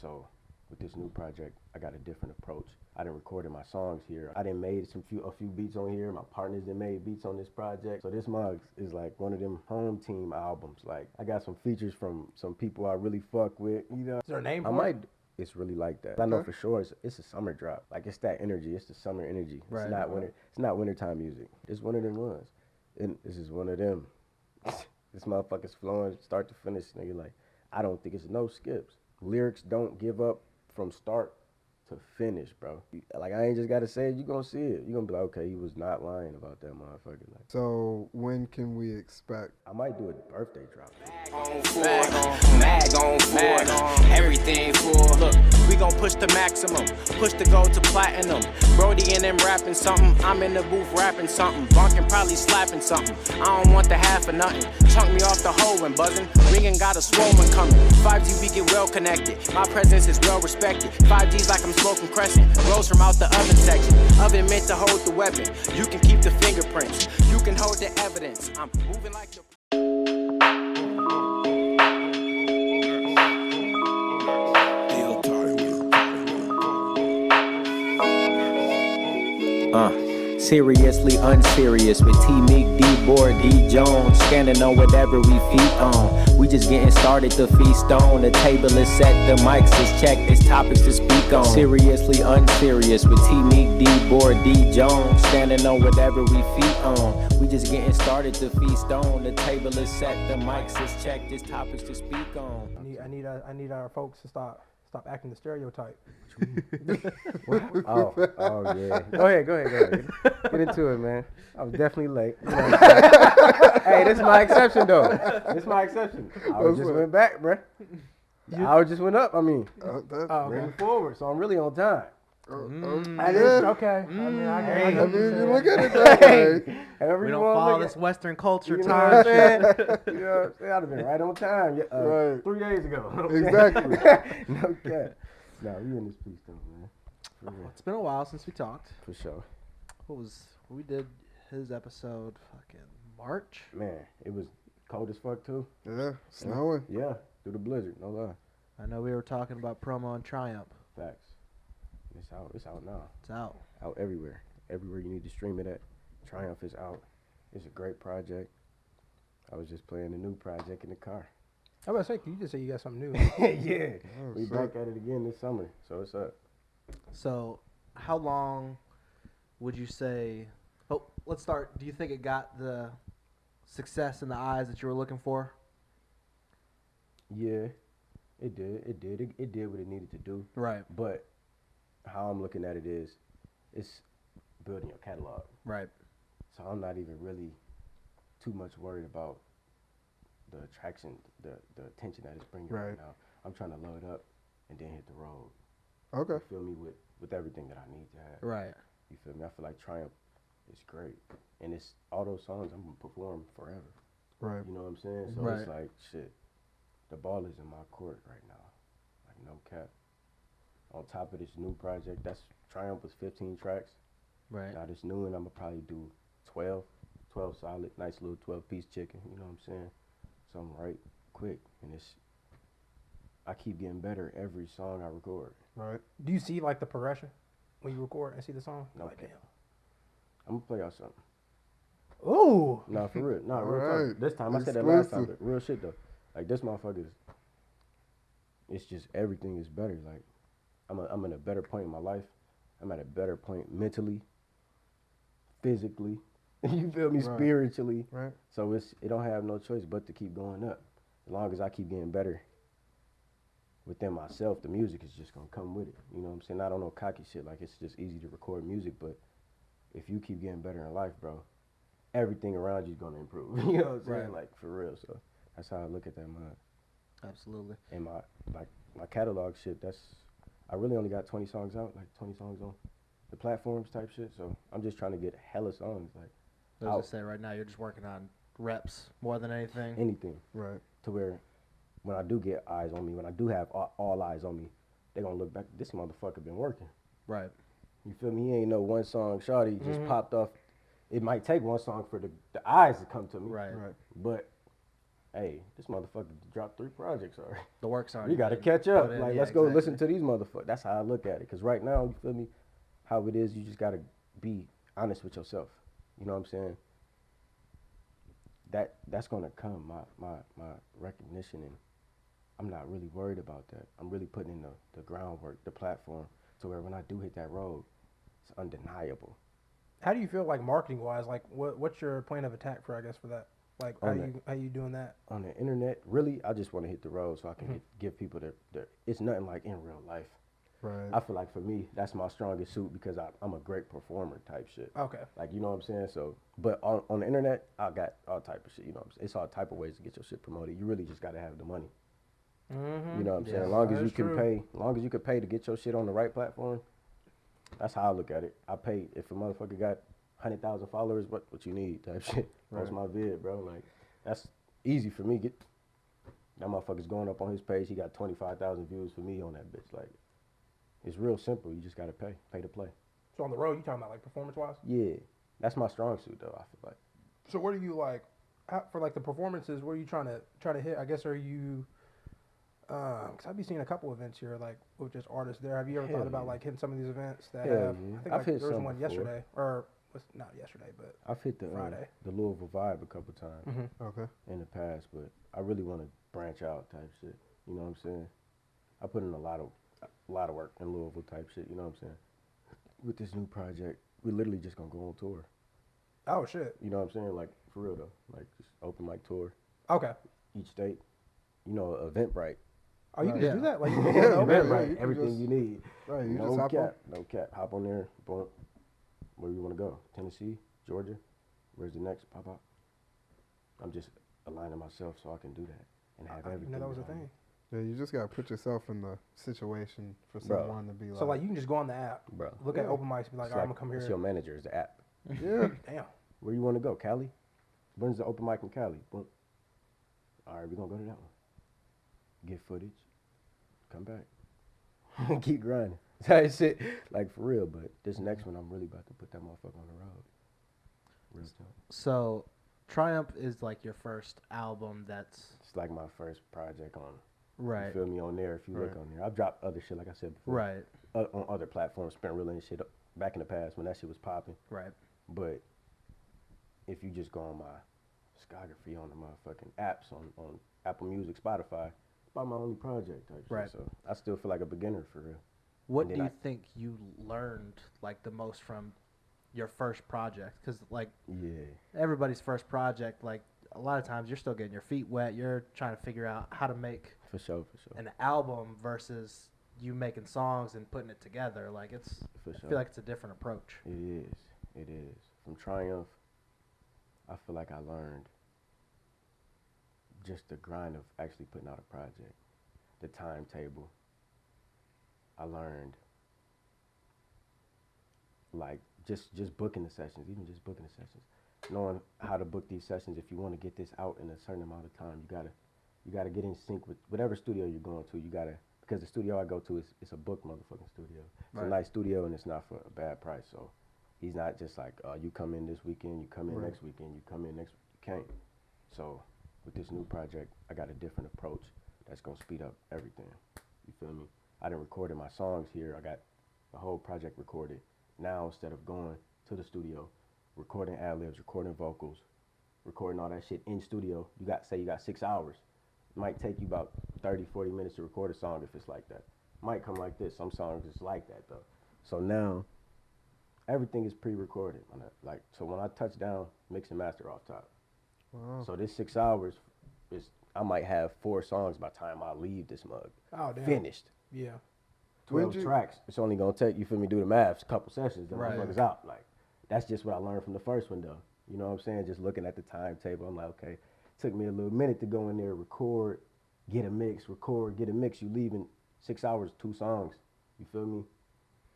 So with this new project, I got a different approach. I done recorded my songs here. I done made a few beats on here. My partners done made beats on this project. So this mug is like one of them home team albums. Like I got some features from some people I really fuck with. You know, Is there a name I for might. it? It's really like that. I know for sure it's a summer drop. Like it's that energy. It's the summer energy. Right, It's not winter. It's not wintertime music. It's one of them ones. And this is one of them. This motherfucker's flowing start to finish. Nigga, like I don't think it's no skips. Lyrics don't give up from start to finish, bro. Like I ain't just gotta say it. You gonna see it. You gonna be like, okay, he was not lying about that motherfucker. Like, So when can we expect? I might do a birthday drop. Mag on full, everything full. Look, we gon' push the maximum, push the gold to platinum. Brody and them rapping something, I'm in the booth rapping something. Bunkin' probably slapping something. I don't want the half or nothing. Chunk me off the hole when buzzing. Ringing got a swollen coming. 5G we get well connected. My presence is well respected. 5G's like I'm smoking crescent. Rose from out the oven section. Oven meant to hold the weapon. You can keep the fingerprints. You can hold the evidence. I'm moving like the. Seriously unserious with T Meek, D Board, D Jones, scanning on whatever we feet on. We just getting started to feast on. The table is set, the mics is checked, there's topics to speak on. Seriously unserious with T Meek, D Board, D Jones, standing on whatever we feet on. We just getting started to feast on. The table is set, the mics is checked, there's topics to speak on. I need our folks to stop acting the stereotype. Oh yeah. Go ahead. Get into it, man. I was definitely late. You know what I'm saying? Hey, this is my exception, though. This is my exception. I just went back, bruh. The hour just went up. I mean, moving forward, so I'm really on time. Okay. I mean, you look at it that way. We don't follow this Western culture you know time what I'm shit. saying? You know what I'm saying? I'd have been right on time. Right. 3 days ago. Exactly. No cap. Nah, we in this piece though, man. For real. It's been a while since we talked. For sure. We did his episode fucking March. Man, it was cold as fuck too. Yeah, snowing. Yeah, through the blizzard, no lie. I know we were talking about promo and Triumph. Facts. It's out now. It's out. Out everywhere. Everywhere you need to stream it at. Triumph is out. It's a great project. I was just playing the new project in the car. I was about to say, you just say you got something new. Yeah. We sick. back at it again this summer, so it's up. So, how long would you say? Oh, let's start. Do you think it got the success in the eyes that you were looking for? Yeah, it did. It did what it needed to do. Right. But how I'm looking at it is, it's building your catalog. Right. So I'm not even really too much worried about the attraction, the attention that it's bringing right now. I'm trying to load up and then hit the road. Okay. You feel me? With everything that I need to have. Right. You feel me? I feel like Triumph is great. And it's all those songs I'm going to perform forever. Right. You know what I'm saying? So Right. it's like, shit, the ball is in my court right now. Like, no cap. On top of this new project, Triumph was 15 tracks. Right. Now this new one, I'm going to probably do 12 solid, nice little 12-piece chicken. You know what I'm saying? So I'm right quick. And I keep getting better every song I record. Right. Do you see like the progression when you record and see the song? No Like, cap. I'm going to play y'all something. Ooh. No, for real. No, real Right. talk. This time, I said that last time, Exclusive. but real shit though. Like this motherfucker it's just everything is better. Like I'm in a better point in my life. I'm at a better point mentally, physically. You feel me? Right. Spiritually. Right. So it don't have no choice but to keep going up. As long as I keep getting better within myself, the music is just gonna come with it. You know what I'm saying? I don't know cocky shit. Like it's just easy to record music, but if you keep getting better in life, bro, everything around you is gonna improve. You know what I'm saying? Right. Like for real. So that's how I look at that mud. Absolutely. And my catalog shit, I really only got 20 songs out, like 20 songs on the platforms type shit. So I'm just trying to get hella songs, like I was gonna say right now you're just working on reps more than anything. anything. Right. To where when I do get eyes on me, when I do have all eyes on me, they gonna look back, this motherfucker been working. Right. You feel me? He ain't no one song shawty just popped off. It might take one song for the eyes to come to me. Right. Right. But hey, this motherfucker dropped 3 projects already. The work's already. You got to been catch up. put in. Like, Yeah, let's go exactly. listen to these motherfuckers. That's how I look at it. Because right now, you feel me, how it is, you just got to be honest with yourself. You know what I'm saying? That's going to come, my recognition, and I'm not really worried about that. I'm really putting in the groundwork, the platform, to where when I do hit that road, it's undeniable. How do you feel like marketing wise? Like what's your plan of attack for, I guess, for that? Like how you doing that? On the internet, really, I just want to hit the road so I can give people their it's nothing like in real life. Right. I feel like for me, that's my strongest suit because I'm a great performer type shit. Okay. Like, you know what I'm saying? So, but on the internet, I got all type of shit, you know what I'm saying? It's all type of ways to get your shit promoted. You really just got to have the money. Mm-hmm. You know what I'm saying? Yeah, As long as that you is can true. pay, long as you can pay to get your shit on the right platform, that's how I look at it. I pay if a motherfucker got 100,000 followers, what you need type shit. Post my vid, bro. Like, that's easy for me. Get that motherfucker's going up on his page. He got 25,000 views for me on that bitch. Like, it's real simple. You just gotta pay to play. So on the road, you talking about like performance wise? Yeah, that's my strong suit though. I feel like. So what are you like for like the performances? What are you trying to hit? I guess are you? Cause I've been seeing a couple events here, like with just artists there. Have you ever Hell thought about yeah. like hitting some of these events that Hell have? yeah. I think I've like hit there was some one before. yesterday, or was not yesterday, but I've hit the Friday. Louisville vibe a couple times Okay. in the past, but I really want to branch out type shit. You know what I'm saying? I put in a lot of work in Louisville type shit. You know what I'm saying? With this new project, we literally just gonna go on tour. oh shit. You know what I'm saying? Like, for real though. Like, just open mic tour Okay. each state. You know, Eventbrite. Oh, you can Yeah. just do that. Like you can Yeah, go man. over. Eventbrite, you can everything just- you need. Right. You no just hop on. cap, no cap. Hop on there, boom. Where you want to go? Tennessee, Georgia. Where's the next pop up? I'm just aligning myself so I can do that and have I didn't everything. know that was a behind thing. Yeah, you just gotta put yourself in the situation for Bro. someone to be like. So like you can just go on the app, me. Bro. look at Yeah. open mics, and be like, It's all right, I'm gonna come it's here. your manager, it's the app. yeah. Damn. Where you want to go? Cali? When's the open mic in Cali? Boom. All right, we're going to go to that one. Get footage. Come back. Keep grinding. That's it. Like, for real, but this next one, I'm really about to put that motherfucker on the road. Real talk. So, Triumph is like your first album that's It's like my first project on, right, you feel me, on there, if you look Right. on there. I've dropped other shit, like I said before. right, On other platforms, Spent Real and shit back in the past when that shit was popping. right. But if you just go on my discography on the motherfucking apps, on Apple Music, Spotify, about my only project type Right. shit. So I still feel like a beginner for real. What And do then you think you learned like the most from your first project? Because like Yeah. everybody's first project, like a lot of times you're still getting your feet wet. You're trying to figure out how to make For sure. an album versus you making songs and putting it together. Like it's, For I sure. feel like it's a different approach. It is. It is. From Triumph, I feel like I learned just the grind of actually putting out a project, the timetable. I learned like just booking the sessions, even just booking the sessions, knowing how to book these sessions. If you want to get this out in a certain amount of time, you gotta get in sync with whatever studio you're going to. You gotta, because the studio I go to is it's a book motherfucking studio. It's Right. a nice studio and it's not for a bad price. So he's not just like, you come in this weekend, you come in Right. next weekend, you come in next. You can't. So with this new project, I got a different approach that's gonna speed up everything. You feel me? I done recorded my songs here. I got the whole project recorded. Now instead of going to the studio, recording ad-libs, recording vocals, recording all that shit in studio, you got 6 hours. It might take you about 30, 40 minutes to record a song if it's like that. Might come like this. Some songs is like that though. So now everything is pre-recorded. Like, so when I touch down, mix and master off top. Wow. So this 6 hours is, I might have 4 songs by the time I leave this mug. Oh damn. Finished. Yeah. 12 When'd you- tracks. It's only gonna take, you feel me, do the math, a couple sessions, then Right. motherfuckers out. Like, that's just what I learned from the first one though. You know what I'm saying? Just looking at the timetable, I'm like, okay, took me a little minute to go in there, record, get a mix, record, get a mix. You leaving 6 hours, 2 songs. You feel me?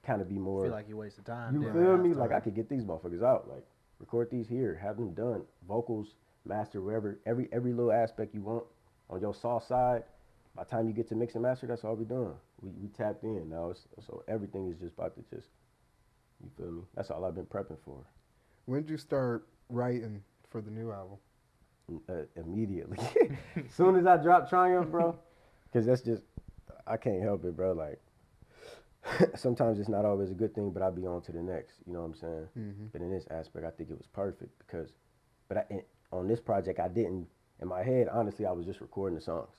Kind of be I more. feel like you wasted time. You doing feel that me? stuff. Like, I could get these motherfuckers out. Like, record these here, have them done. Vocals, master, wherever, every little aspect you want on your sauce side. By the time you get to mix and master, that's all we doing. We tapped in now. So everything is just about to just, you feel me? That's all I've been prepping for. When did you start writing for the new album? immediately. As soon as I drop Triumph, bro, because that's just, I can't help it, bro. Like, sometimes it's not always a good thing, but I'll be on to the next. You know what I'm saying? Mm-hmm. But in this aspect, I think it was perfect because, on this project, I didn't, in my head, honestly, I was just recording the songs.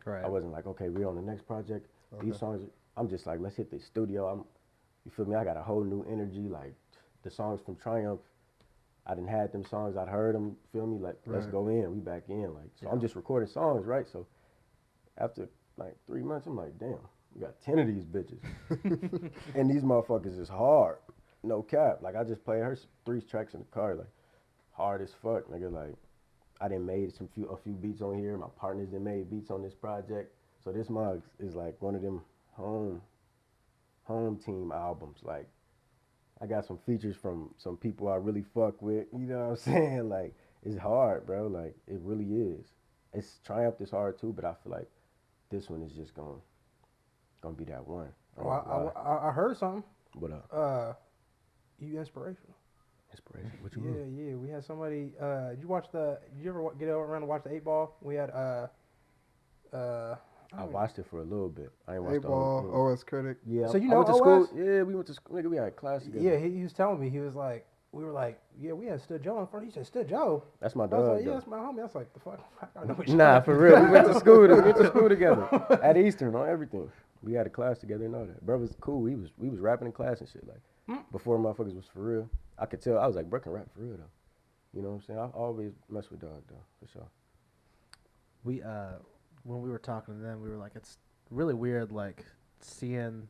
Right. I wasn't like, okay, we're on the next project. Okay. These songs, I'm just like, let's hit the studio. You feel me? I got a whole new energy. Like, the songs from Triumph, I done had them songs, I'd heard them, feel me? Like, let's Right. go in, we back in. Like, so I'm just recording songs, right? So after like 3 months, I'm like, damn, we got 10 of these bitches. And these motherfuckers is hard. No cap. Like, I just played her 3 tracks in the car, like, hard as fuck, nigga. Like, I done made a few beats on here. My partners done made beats on this project. So this mug is like one of them home team albums. Like, I got some features from some people I really fuck with. You know what I'm saying? Like, it's hard, bro. Like, it really is. It's Triumph is hard too, but I feel like this one is just gonna be that one. Oh, I heard something. What up? You inspirational. Inspiration. What you Yeah, mean? yeah. We had somebody. Did you ever get around to watch the 8 Ball? We had I watched it for a little bit. I ain't watched Eight the whole thing. Ball, OS Critic. Yeah. So you I know went to OS? school. Yeah, we went to school. Nigga, we had class together. Yeah, he was telling me, he was like, we were like, yeah, we had Stoodjoe in front. He said, Stoodjoe. That's my I was dog. like, yeah, though. that's my homie. I was like, the fuck? I know what Nah, for real. We went to school. We went to school together at Eastern on everything. We had a class together and all that. Bro was cool. We was rapping in class and shit. Like, before motherfuckers was for real. I could tell. I was like, bro can rap for real though. You know what I'm saying? I always mess with dog though, for sure. We when we were talking to them, we were like, it's really weird, like seeing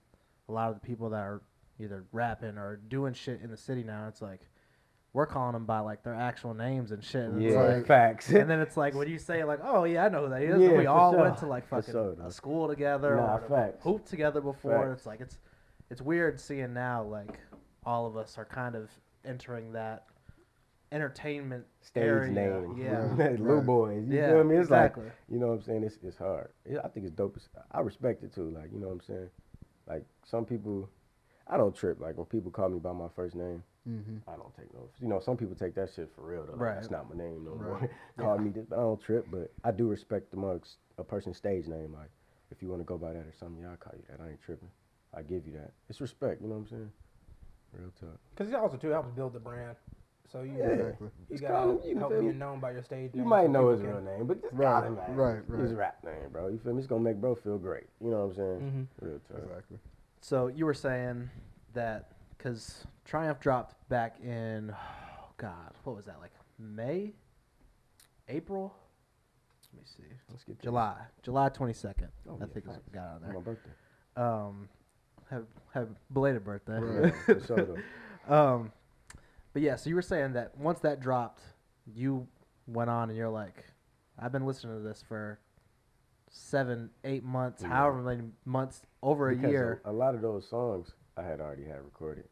a lot of the people that are either rapping or doing shit in the city now. It's like we're calling them by like their actual names and shit. And it's Yeah, like, facts. and then it's like when you say like, oh yeah, I know who that is. Yeah, And we for all sure. went to like For fucking sure, a though. school together Nah, or facts. hooped together before. Facts. It's like it's weird seeing now like all of us are kind of entering that entertainment Stage area. name. Yeah. Right. LouBoys. You Yeah, feel me? It's exactly. like, you know what I'm saying? It's hard. I think it's dope. I respect it too. Like, you know what I'm saying? Like, some people, I don't trip. Like, when people call me by my first name, Mm-hmm. I don't take no. You know, some people take that shit for real though. Like, Right. that's not my name no Right. more. Call me this, but I don't trip. But I do respect a person's stage name. Like, if you want to go by that or something, yeah, I'll call you that. I ain't tripping. I give you that. It's respect. You know what I'm saying? Real talk. Because it also too helps build the brand. So you Yeah. Exactly. you Just gotta call him, you help feel me? being known by your stage You name. might so know his people real can- name, but just Right, call him man. right, His right. rap name, bro. You feel me? It's gonna make bro feel great. You know what I'm saying? Mhm. Real talk. Exactly. So you were saying that because Triumph dropped back in, oh God, what was that, like May? April? Let me see. Let's get July 22nd. Oh, I yeah, think it facts. got on My there. birthday. Have belated birthday. Right. For sure though. But yeah, so you were saying that once that dropped, you went on and you're like, I've been listening to this for 7-8 months, Yeah. however many months, over Because a year. a lot of those songs I had already had recorded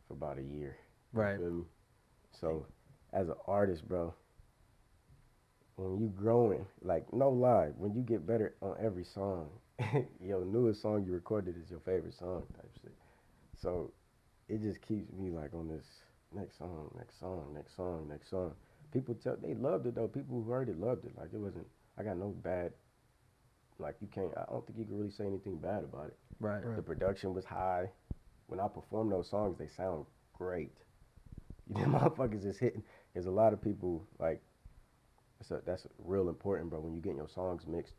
for about a year. You Right. feel me? So, as an artist, bro, when you growing, like, no lie, when you get better on every song, your newest song you recorded is your favorite song type shit. So, it just keeps me, like, on this next song, next song, next song, next song. People they loved it, though. People who heard it loved it. Like, it wasn't, I got no bad, like, I don't think you can really say anything bad about it. Right. Right. The production was high. When I perform those songs, they sound great. You know, motherfuckers is hitting. There's a lot of people, like, that's real important, bro. When you get your songs mixed,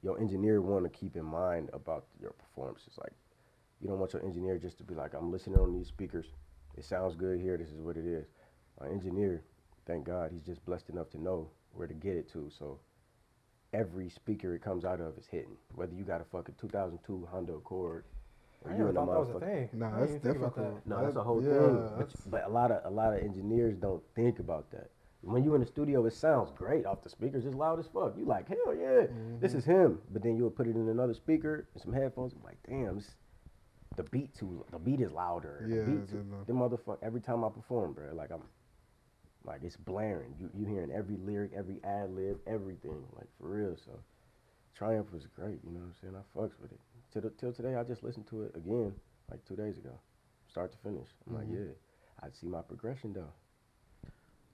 your engineer want to keep in mind about your performances. Like, you don't want your engineer just to be like, I'm listening on these speakers. It sounds good here. This is what it is. My engineer, thank God, he's just blessed enough to know where to get it to. So every speaker it comes out of is hitting. Whether you got a fucking 2002 Honda Accord or I you never in a thought that was a motherfucker. thing. Nah, I didn't that's even think about difficult. that. No, that's a whole Yeah, thing. that's- But a lot of engineers don't think about that. When you in the studio, it sounds great off the speakers. It's loud as fuck. You like, hell yeah, this is him. But then you'll put it in another speaker and some headphones. I'm like, damn, the beat is louder. Yeah, the beat it's in the- the motherfucker. Every time I perform, bro, like it's blaring. You hearing every lyric, every ad lib, everything, like for real. So Triumph was great. You know what I'm saying? I fucks with it. Till today, I just listened to it again, like 2 days ago, start to finish. I'm like, yeah, I see my progression though.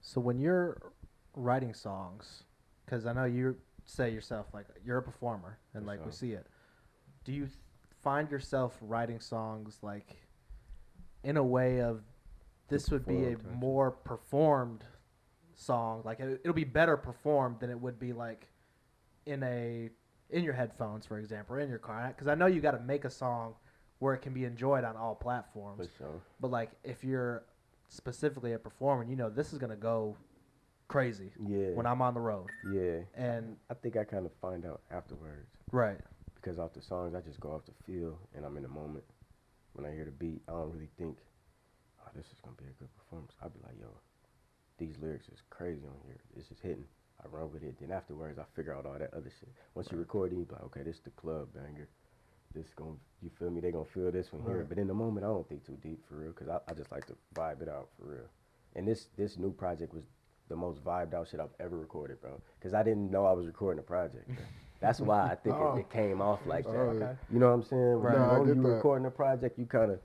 So when you're writing songs, because I know you say yourself like you're a performer and For like we sure. see it. Do you find yourself writing songs like in a way of this would be a performed type shit. more performed song, like it'll be better performed than it would be like in your headphones, for example, or in your car? Because I know you got to make a song where it can be enjoyed on all platforms. For sure. But like if you're specifically a performer, you know this is gonna go crazy Yeah. when I'm on the road. Yeah. And I think I kind of find out afterwards right, because off the songs I just go off the feel and I'm in the moment. When I hear the beat, I don't really think, oh, this is gonna be a good performance. I'll be like, yo, these lyrics is crazy on here. This is hitting. I run with it. Then afterwards, I figure out all that other shit. Once you record it, you be like, okay, this the club banger. This gon' you feel me? They gonna feel this one here. Right. But in the moment, I don't think too deep for real, cause I just like to vibe it out for real. And this new project was the most vibed out shit I've ever recorded, bro. Cause I didn't know I was recording a project. Bro. That's why I think Oh. it came off like that. Okay. You know what I'm saying? When Right. you No, I know get you that. recording a project, you kind of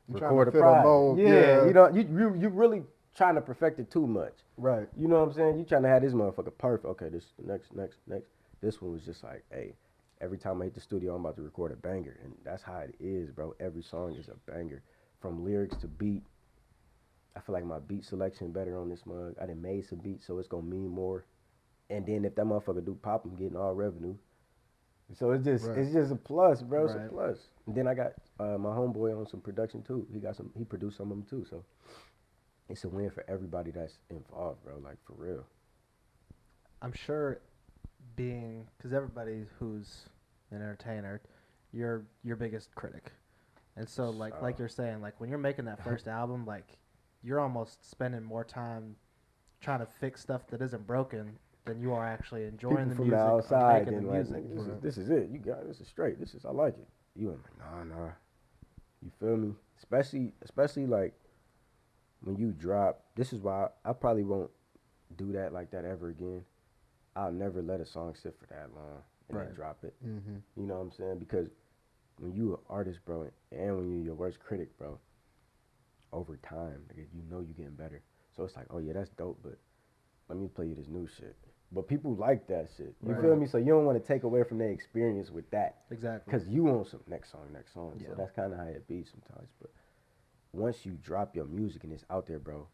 You trying record to a fit a project. mold, Yeah, yeah. you know, you really trying to perfect it too much. Right. You know what I'm saying? You trying to have this motherfucker perfect. Okay, this next. This one was just like, hey, every time I hit the studio, I'm about to record a banger, and that's how it is, bro. Every song is a banger, from lyrics to beat. I feel like my beat selection better on this mug. I done made some beats, so it's gonna mean more. And then if that motherfucker do pop, I'm getting all revenue. So it's just Right. it's just a plus, bro. It's Right. a plus. And then I got my homeboy on some production too. He produced some of them too. So it's a win for everybody that's involved, bro. Like for real. I'm sure being because everybody who's an entertainer, you're your biggest critic, and so like you're saying, like when you're making that first album, like you're almost spending more time trying to fix stuff that isn't broken than you are actually enjoying People the from music the or outside making and the like, music. Right. this is it. You got it. This is straight. I like it. You ain't like, nah. You feel me? Especially like when you drop. This is why I probably won't do that like that ever again. I'll never let a song sit for that long and Right. then drop it. Mm-hmm. You know what I'm saying? Because when you an artist, bro, and when you're your worst critic, bro, over time, nigga, you know you getting better. So it's like, oh yeah, that's dope, but let me play you this new shit. But people like that shit. You Right. feel me? So you don't want to take away from their experience with that. Exactly. Because you want some next song. Yeah. So that's kind of how it be sometimes. But once you drop your music and it's out there, bro,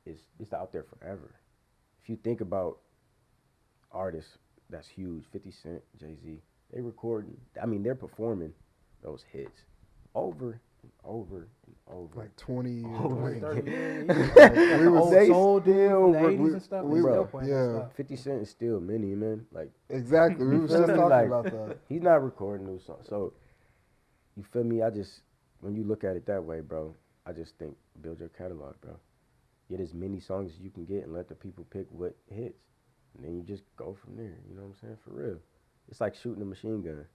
it's out there forever. If you think about artists that's huge, 50 Cent, Jay-Z, they recording, I mean, they're performing those hits over and over and over. Like 20 years. Over 20, again. 30 years. Like Like we the was old they soul dude still from the re- 80s and stuff. we- They still bro, playing yeah. that stuff. 50 Cent is still mini, man. Like, Exactly. We You was feel just me? talking Like, about that. he's not recording new songs. So, you feel me? When you look at it that way, bro, I just think build your catalog, bro. Get as many songs as you can get and let the people pick what hits. And then you just go from there. You know what I'm saying? For real. It's like shooting a machine gun.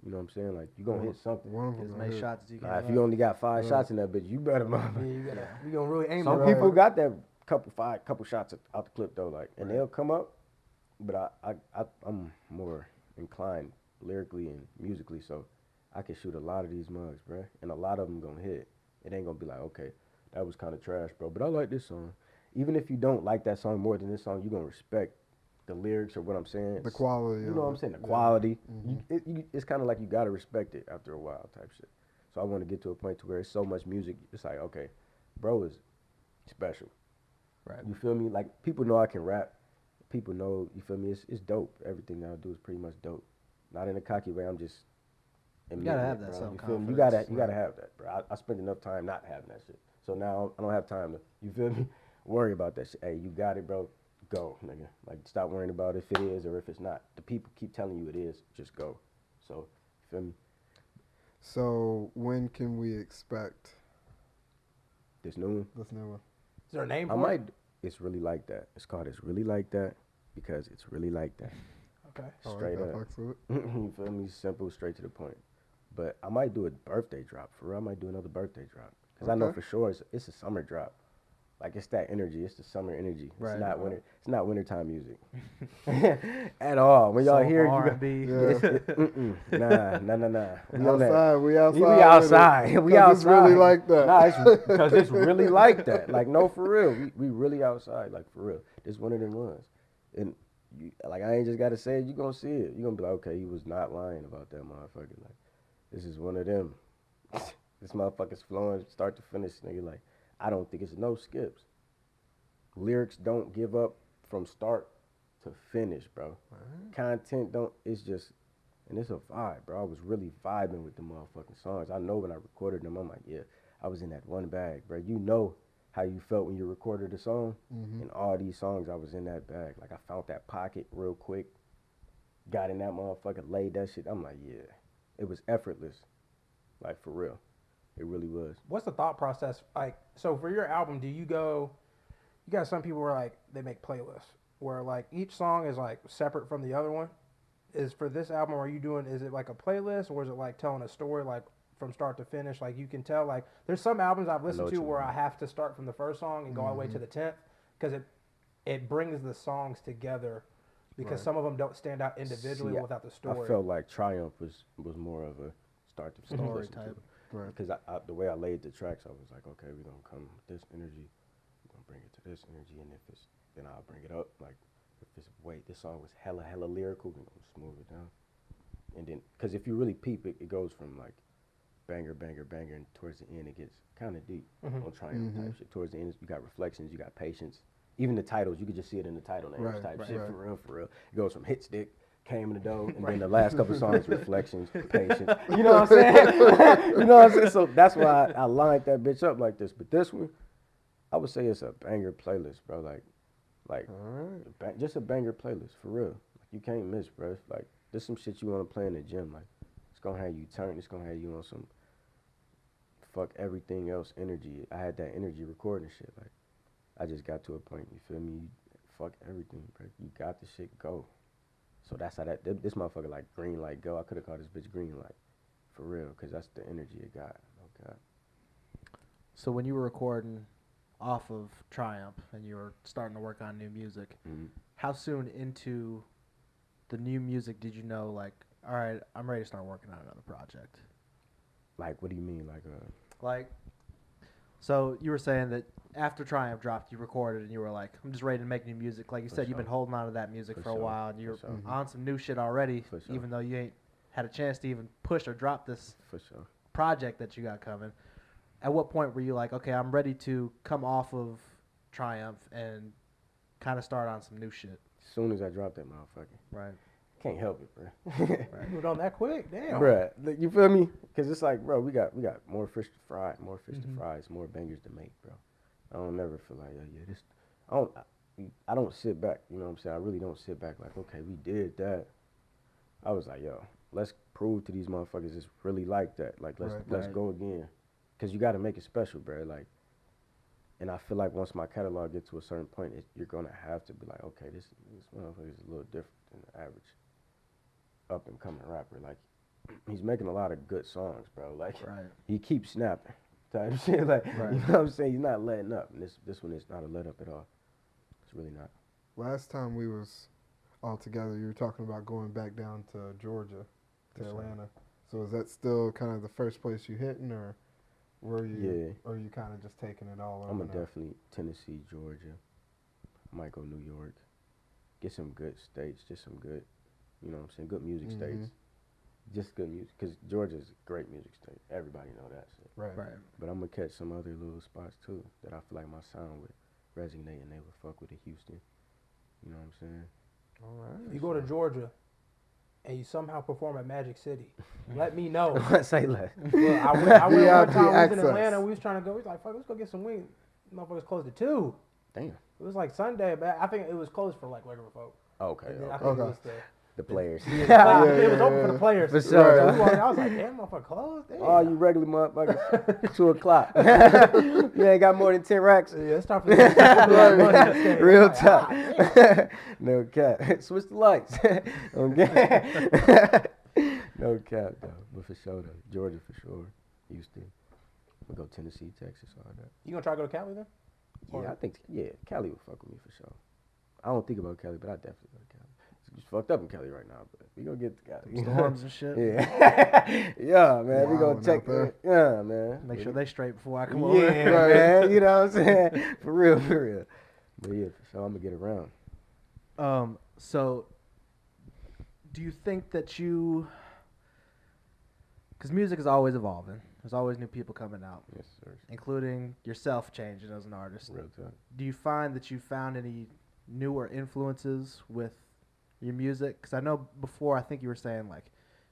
You know what I'm saying? Like, you going to hit something. One of Get as them. many shots as you can. Nah, if you only got 5 Right. shots in that bitch, you better, Yeah, motherfucker. you gonna really aim Some at people it. got that couple shots out the clip though, like, and they'll come up. But I'm more inclined lyrically and musically, so I can shoot a lot of these mugs, bruh, and a lot of them gonna hit. It ain't gonna be like, okay, that was kind of trash, bro, but I like this song. Even if you don't like that song more than this song, you gonna respect the lyrics or what I'm saying. The quality. You of know what it. I'm saying? The Yeah. quality. Mhm. It's kind of like you gotta respect it after a while, type shit. So I want to get to a point to where it's so much music. It's like, okay, bro is special. Right. You feel me? Like, people know I can rap. People know, you feel me? It's dope. Everything that I do is pretty much dope. Not in a cocky way. I'm just. You gotta admitting have it, that bro. You feel me? self-confidence. You gotta have that, bro. I spent enough time not having that shit. So now I don't have time to. You feel me? Worry about that shit. Hey, you got it, bro. Go, nigga. Like, stop worrying about if it is or if it's not. The people keep telling you it is. Just go. So, you feel me? So when can we expect This new one. this new one? Is there a name I for might. it? It's really like that. It's called It's Really Like That because it's really like that. Okay. Straight I up. fucks with it. You feel me? Simple, straight to the point. But I might do a birthday drop. For real, I might do another birthday drop. Because I know Okay. for sure it's a summer drop. Like it's that energy. It's the summer energy. Right. It's not winter. It's not wintertime music at all. When y'all Soulful hear it, you R&B. go, nah. We on that. Outside, we outside. We with it. outside. We 'Cause outside. It's really like that. Nah, it's because it's really like that. Like no, for real. We really outside. Like for real. This one of them ones. And you, like I ain't just gotta say it. You gonna see it. You gonna be like, okay, he was not lying about that motherfucker. Like this is one of them. This motherfucker's flowing start to finish, nigga. Like I don't think it's no skips. Lyrics don't give up from start to finish, bro. Content don't. It's just, and it's a vibe, bro. I was really vibing with the motherfucking songs. I know when I recorded them, I'm like, yeah, I was in that one bag, bro. You know how you felt when you recorded a song. And all these songs, I was in that bag. Like I found that pocket real quick, got in that motherfucker, laid that shit. I'm like, yeah, it was effortless, like for real. It really was. What's the thought process like? So for your album, do you go? You got some people where like they make playlists where like each song is like separate from the other one. Is for this album, are you doing? Is it like a playlist or is it like telling a story like from start to finish? Like you can tell like there's some albums I've listened to where I have to start from the first song and go all the way to the 10th because it brings the songs together because some of them don't stand out individually without the story. I felt like Triumph was more of a start to finish Story listen to type. it. Right. Because the way I laid the tracks, I was like, okay, we're gonna come with this energy, we're gonna bring it to this energy, and if it's then I'll bring it up. Like if it's this song was hella lyrical, we're gonna smooth it down. And then, because if you really peep it, it goes from like banger, and towards the end it gets kind of deep on Triumph type shit. Towards the end, you got reflections, you got patience. Even the titles, you could just see it in the title names type shit. For real. It goes from hit stick, came in the dough, and then the last couple songs, reflections, patience. You know what I'm saying? You know what I'm saying? So that's why I lined that bitch up like this. But this one, I would say it's a banger playlist, bro. Like just a banger playlist for real. Like you can't miss, bro. It's like there's some shit you want to play in the gym. Like it's gonna have you turn. It's gonna have you on some fuck everything else energy. I had that energy recording shit. Like I just got to a point. You feel me? Fuck everything, bro. You got the shit go. So that's how this motherfucker like green light go. I could have called this bitch green light, for real, because that's the energy it got. Oh God. So when you were recording off of Triumph and you were starting to work on new music, how soon into the new music did you know, like, all right, I'm ready to start working on another project? Like, what do you mean, like, so you were saying that after Triumph dropped, you recorded and you were like, I'm just ready to make new music. Like you said, you've been holding on to that music for a while and you're on some new shit already, even though you ain't had a chance to even push or drop this project that you got coming. At what point were you like, okay, I'm ready to come off of Triumph and kind of start on some new shit? As soon as I dropped that motherfucker. Right. Can't help it, bro. You moved on that quick, damn. Bruh, you feel me? Because it's like, bro, we got more fish to fry, more fries, more bangers to make, bro. I don't never feel like, this. I don't sit back. You know what I'm saying? I really don't sit back like, okay, we did that. I was like, yo, let's prove to these motherfuckers it's really like that. Like, let's go again. Because you got to make it special, bro. Like, and I feel like once my catalog gets to a certain point, you're going to have to be like, okay, this motherfucker is a little different than the average up and coming rapper. Like, he's making a lot of good songs, bro. Like, he keeps snapping type shit. Like, you know what I'm saying? He's not letting up. And this one is not a let up at all. It's really not. Last time we was all together, you were talking about going back down to Georgia, to Atlanta. So is that still kind of the first place you hitting, or were you, or you kind of just taking it all over? I'm gonna definitely Tennessee, Georgia. I might go New York. Get some good states, just some good, you know what I'm saying, good music states. Just good music, because Georgia's a great music state. Everybody know that shit. Right. But I'm gonna catch some other little spots too that I feel like my sound would resonate and they would fuck with in Houston. You know what I'm saying? All right. You go to Georgia and you somehow perform at Magic City, let me know. Say less. Look, I went one time, we was access. in Atlanta, we was trying to go, we was like, fuck, let's go get some wings. Motherfuckers closed at 2. Damn. It was like Sunday, but I think it was closed for like regular folk. Okay. And then I think it was The players. it was open for the players. For sure. So I was like, damn, motherfucker closed. Damn. Oh, you regular motherfuckers. 2 o'clock. You ain't got more than 10 racks. Yeah, it's time for the Real talk. No cap. Switch the lights. Okay. No cap, though. But for sure, though. Georgia for sure. Houston. We'll go Tennessee, Texas, all that. You gonna try to go to Cali then? Yeah, I think Cali would fuck with me for sure. I don't think about Cali, but I definitely go to Cali. It's fucked up in Cali right now, but we gonna get to Cali. Storms and shit. Yeah, yeah, man. We gonna Wildin' check out there. Yeah, man. Make sure they straight before I come Yeah, over. man. You know what I'm saying? For real, for real. But yeah, for sure, I'm gonna get around. So do you think that because music is always evolving. There's always new people coming out, Yes, sir. including yourself changing as an artist. Real talk. Do you find that you found any newer influences with your music? Because I know before, I think you were saying, like,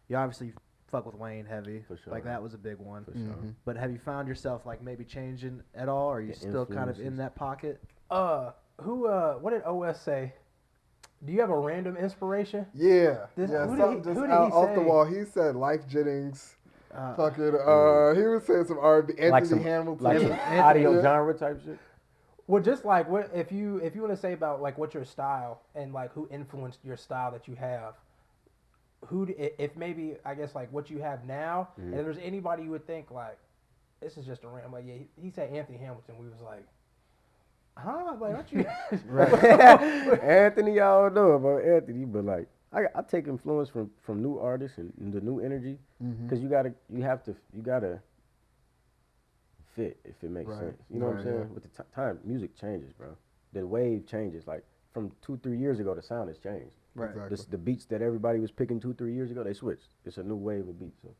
you obviously fuck with Wayne heavy. For sure. Like, that was a big one. For sure. Mhm. But have you found yourself, like, maybe changing at all? Or are you The still kind of in influences. that pocket? What did OS say? Do you have a random inspiration? Yeah. This- yeah. who did Something he- just who did out he off the say? wall. He said Life Jennings. Fucking. He was saying some R&B. Like Anthony some Hamilton. like some Anthony- audio Yeah. genre type shit. Well, just like what if you want to say about like what's your style and like who influenced your style that you have, if maybe I guess like what you have now, and if there's anybody you would think like this is just a random like he said Anthony Hamilton, we was like, huh, like aren't you? Anthony, I don't know about Anthony, but like I take influence from new artists and the new energy because you gotta fit if it makes Right. sense. You know what I'm Right, saying? yeah. With the time, music changes, bro. The wave changes. Like from 2-3 years ago, the sound has changed. Right. Exactly. The beats that everybody was picking 2-3 years ago, they switched. It's a new wave of beats. So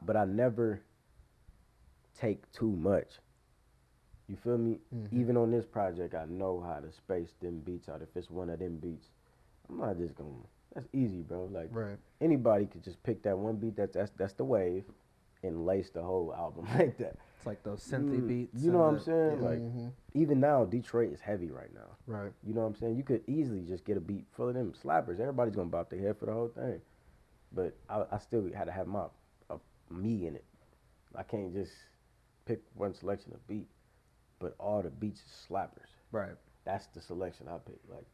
but I never take too much. You feel me? Even on this project, I know how to space them beats out. If it's one of them beats, I'm not just gonna. That's easy, bro. Like Right. anybody could just pick that one beat. That's the wave, and lace the whole album like that. It's like those synthy beats. You know what and I'm saying? Like even now, Detroit is heavy right now. Right. You know what I'm saying? You could easily just get a beat full of them slappers. Everybody's gonna bop their head for the whole thing. But I still had to have me in it. I can't just pick one selection of beat. But all the beats is slappers. Right. That's the selection I pick. Like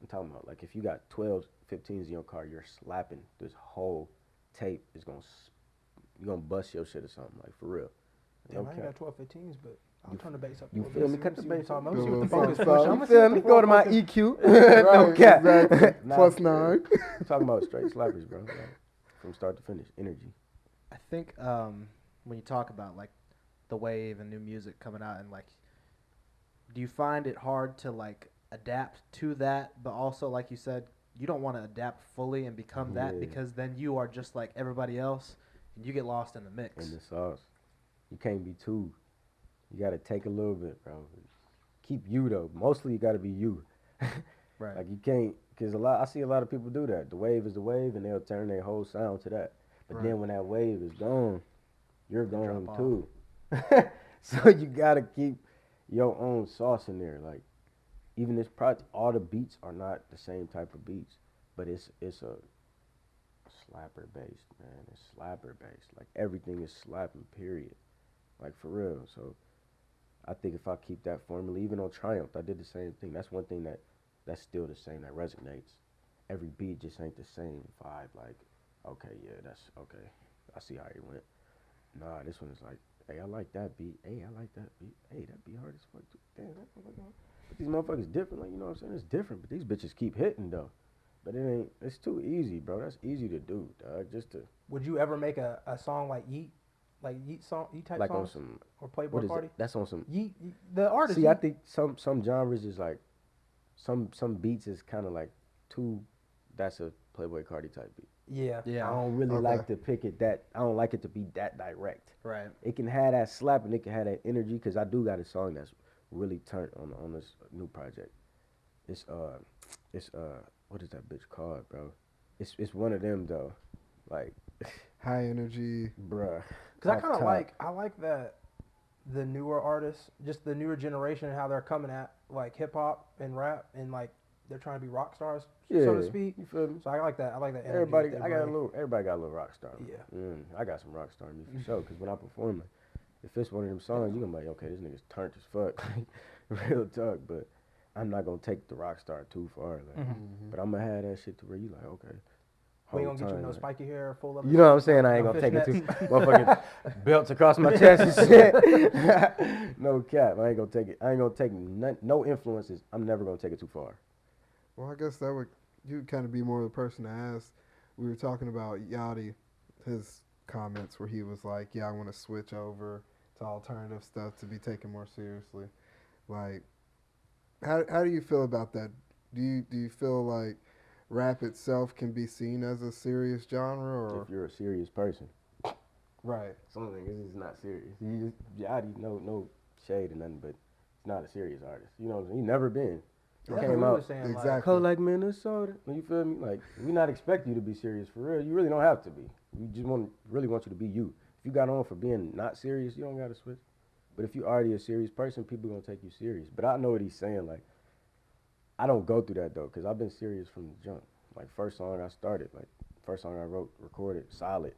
I'm talking about. Like if you got 12s, 15s in your car, you're slapping this whole tape is you're gonna bust your shit or something. Like for real. Damn, I Okay. ain't got 12-15s, but I'll turn the bass up. a You little feel bit. me? Cut the See what bass you're up. talking about. Do a Let me see little what the focus something, push. something. I'm You gonna see feel what me? the Go to my focus- EQ. No Right, cap. exactly. Nah, Plus for 9. real. Talking about straight slappers, bro. Like, from start to finish, energy. I think when you talk about like the wave and new music coming out, and like, do you find it hard to like adapt to that, but also like you said, you don't want to adapt fully and become that Yeah. because then you are just like everybody else, and you get lost in the mix. In the sauce. You can't be too. You gotta take a little bit, bro. Keep you though. Mostly you gotta be you. Right. Like you can't, cause I see a lot of people do that. The wave is the wave, and they'll turn their whole sound to that. But Right. then when that wave is gone, you're They gone drop too. So you gotta keep your own sauce in there. Like even this project, all the beats are not the same type of beats, but it's a slapper based, man. It's slapper based. Like everything is slapping, period. Like for real. So I think if I keep that formula, even on Triumph, I did the same thing. That's one thing that's still the same, that resonates. Every beat just ain't the same vibe. Like, okay, yeah, that's okay. I see how it went. Nah, this one is like, hey, I like that beat. Hey, I like that beat. Hey, that beat hard as fuck too. Damn, that motherfucker. But these motherfuckers different. Like, you know what I'm saying? It's different, but these bitches keep hitting though. But it ain't. It's too easy, bro. That's easy to do, dog. Just to Would you ever make a song like Yeet, like Yeet type like songs, on some. or Playboy What is Cardi? it? That's on some. The artist. See, I Yeet. think some genres is like, some beats is kind of like too. That's a Playboy Cardi type beat. Yeah. Yeah. I don't really Okay. like to pick it that. I don't like it to be that direct. Right. It can have that slap and it can have that energy because I do got a song that's really turned on this new project. It's what is that bitch called, bro? It's one of them though, like, High energy. bruh. Because I off kind of top. like that the newer artists, just the newer generation, and how they're coming at like hip hop and rap, and like they're trying to be rock stars, so to speak. You feel me? So I like that. I like that. energy Everybody, that they bring. everybody got a little rock star. in me. Yeah. I got some rock star in me for sure. Cause when I perform, like, if it's one of them songs, you gonna be like, okay, this nigga's turned as fuck, like, real talk. But I'm not gonna take the rock star too far, like. But I'm gonna have that shit to where you like, okay, We ain't whole gonna get you time, no like- spiky hair, full of. You know what I'm saying? I ain't gonna take it too motherfucking belts across my chest and shit. No cap. I ain't gonna take it. I ain't gonna take no influences. I'm never gonna take it too far. Well, I guess that would you'd kind of be more the person to ask. We were talking about Yachty, his comments where he was like, "Yeah, I want to switch over to alternative stuff to be taken more seriously." Like, how do you feel about that? Do you feel like rap itself can be seen as a serious genre, or If you're a serious person, right? some niggas is not serious. You just Yachty, no shade or nothing, but he's not a serious artist. You know, he never been. He That's came what we out was saying. exactly. Like, cold like Minnesota. You feel me? Like we not expect you to be serious for real. You really don't have to be. We just really want you to be you. If you got on for being not serious, you don't got to switch. But if you already a serious person, people gonna take you serious. But I know what he's saying. Like I don't go through that though, cause I've been serious from the jump. Like first song I started, like first song I wrote, recorded, solid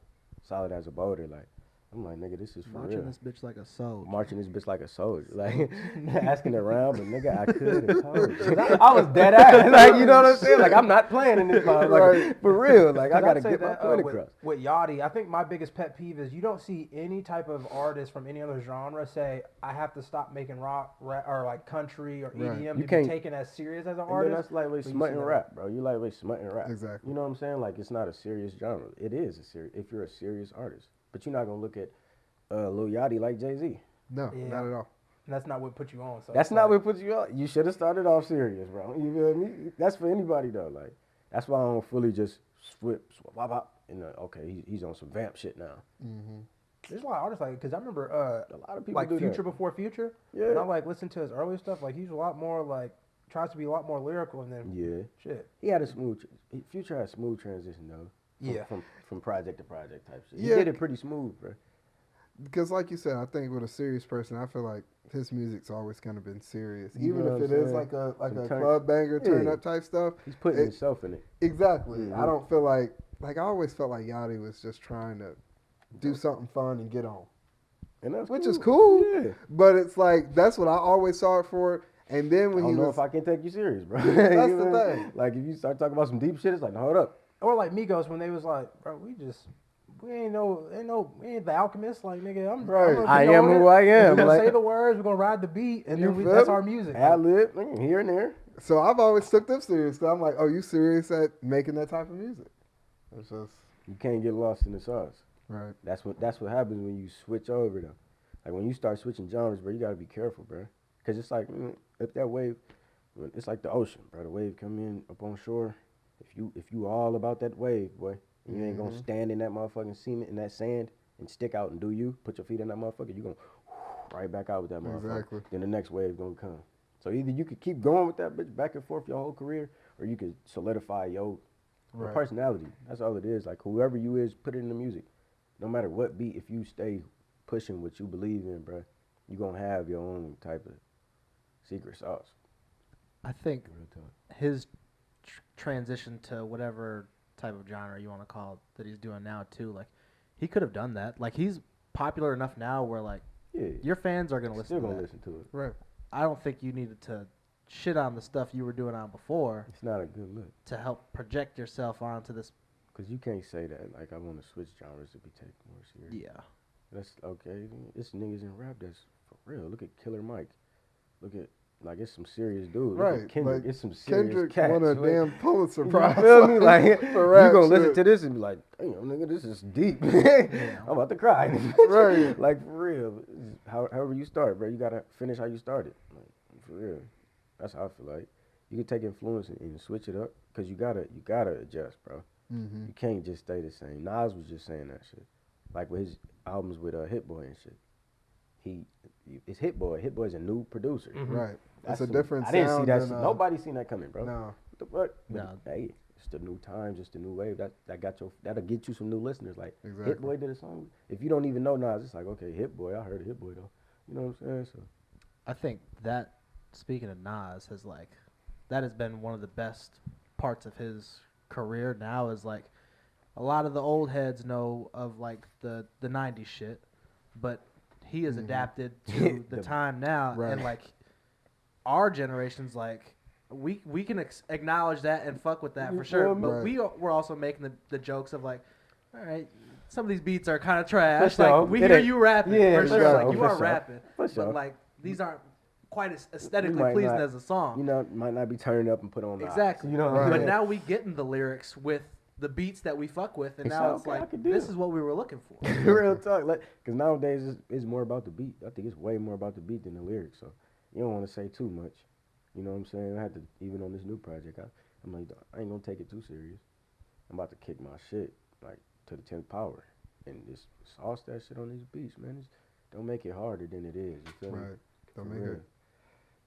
as a boulder. Like I'm like, nigga, this is for Marching real. this bitch like a soldier. Marching this bitch like a soldier, like asking around, but nigga, I could have told you. I was dead ass, like you know what I'm saying? Like I'm not playing in this motherfucker for real. Like I 'cause gotta I'd say get my that, point with, across. With Yachty, I think my biggest pet peeve is you don't see any type of artist from any other genre say, I have to stop making rock or like country or Right. EDM You to can't- be taken as serious as an And then artist. that's lightweight but you smutting see that. rap, bro. You lightweight smutting rap. Exactly. You know what I'm saying? Like it's not a serious genre. It is a serious if you're a serious artist, but you're not gonna look at Lil Yachty like Jay-Z. No, Yeah. not at all. And that's not what put you on. So That's it's not like, what puts you on. You should have started off serious, bro. You feel me? That's for anybody though. Like that's why I don't fully just swap, and okay, he's on some vamp shit now. Mm-hmm. There's a lot of artists like, because I remember A lot of people like do Future that. before Future. Yeah. And I like listen to his early stuff. Like he's a lot more like tries to be a lot more lyrical and then Yeah, shit. he had a smooth. Future had a smooth transition though. Yeah. From project to project type shit. He Yeah. did it pretty smooth, bro. Because, like you said, I think with a serious person, I feel like his music's always kind of been serious, You even know if what it I'm is saying? like a Some turn- club banger, turn Yeah. up type stuff. He's putting It- himself in it. Exactly. I Mhm. don't feel like I always felt like Yachty was just trying to do something fun and get on, And that's which cool. is cool. Yeah. But it's like that's what I always saw it for. And then I when don't he know was if I can take you serious, bro. That's You the know? thing. Like if you start talking about some deep shit, it's like, no, hold up. Or like Migos when they was like, bro, we ain't the alchemist. Like nigga, I'm Right. gonna I be am on who it. I am. We're gonna Like, say the words. We're gonna ride the beat, and You then feel that's me? our music. ad lib here and there. so I've always took them serious. So I'm like, oh, you serious at making that type of music? It's just You can't get lost in the sauce. right. That's what happens when you switch over though. Like when you start switching genres, bro, you gotta be careful, bro. Cause it's like if that wave, it's like the ocean, bro. The wave come in up on shore. If you all about that wave, boy, you ain't gonna stand in that motherfucking cement in that sand and stick out and do you. Put your feet in that motherfucker. You gonna right back out with that motherfucker. Exactly. Then the next wave gonna come. So either you could keep going with that bitch back and forth your whole career, or you could solidify your Right. personality. That's all it is. Like whoever you is, put it in the music. No matter what beat, if you stay pushing what you believe in, bro, you gonna have your own type of secret sauce. I think Real talk. his transition to whatever type of genre you want to call it that he's doing now too, like he could have done that. Like he's popular enough now where like Yeah, your fans are gonna listen still to gonna that. listen to it. Right. I don't think you needed to shit on the stuff you were doing on before It's not a good look. to help project yourself onto this. Cause you can't say that. Like I want to switch genres to be taken more serious. Yeah. That's okay. It's niggas in rap that's for real. Look at Killer Mike. Look at like it's some serious dudes. Look Right, at Kendrick. like, It's some serious Kendrick cats. won a Like, damn Pulitzer you Prize. feel me? Like for you rap gonna listen shit. to this and be like, damn, nigga, this is deep. I'm about to cry. Right. Like for real. However you start, bro, you gotta finish how you started. Like, for real. That's how I feel like. You can take influence and switch it up, cause you gotta adjust, bro. Mm-hmm. You can't just stay the same. Nas was just saying that shit. Like with his albums with Hit Boy and shit. It's Hit Boy. Hit Boy's a new producer. Right. That's It's a different I didn't see sound that than, shit. Nobody seen that coming, bro. No. What the fuck? But, No. hey, it's the new times, it's the new wave. That'll get you some new listeners. Like Exactly. Hit Boy did a song. If you don't even know Nas, it's like, okay, Hit Boy, I heard of Hit Boy though. You know what I'm saying? So I think that, speaking of Nas, that has been one of the best parts of his career now is like a lot of the old heads know of like the 90s shit, but he has adapted to the time now Right. and like our generation's like we can acknowledge that and fuck with that You for sure. feel me? But Right. we're also making the jokes of like, all right, some of these beats are kind of trash. For sure. Like we It hear ain't- you rapping. yeah, for for sure. sure, Like you for are sure. rapping. For sure. But like these aren't quite as We aesthetically might pleasing not- as a song. You know, might not be turning up and put on the Exactly. eyes, you know what Right. I'm But saying? now we get in the lyrics with the beats that we fuck with, and It's now like, it's okay, I like can do this it. is what we were looking for. Real talk, like, because nowadays it's more about the beat. I think it's way more about the beat than the lyrics. So you don't want to say too much. You know what I'm saying? I had to, even on this new project, I'm like, I ain't gonna take it too serious. I'm about to kick my shit like to the 10th power, and just sauce that shit on these beats, man. Don't make it harder than it is. You feel me? Right. Don't For make real. it.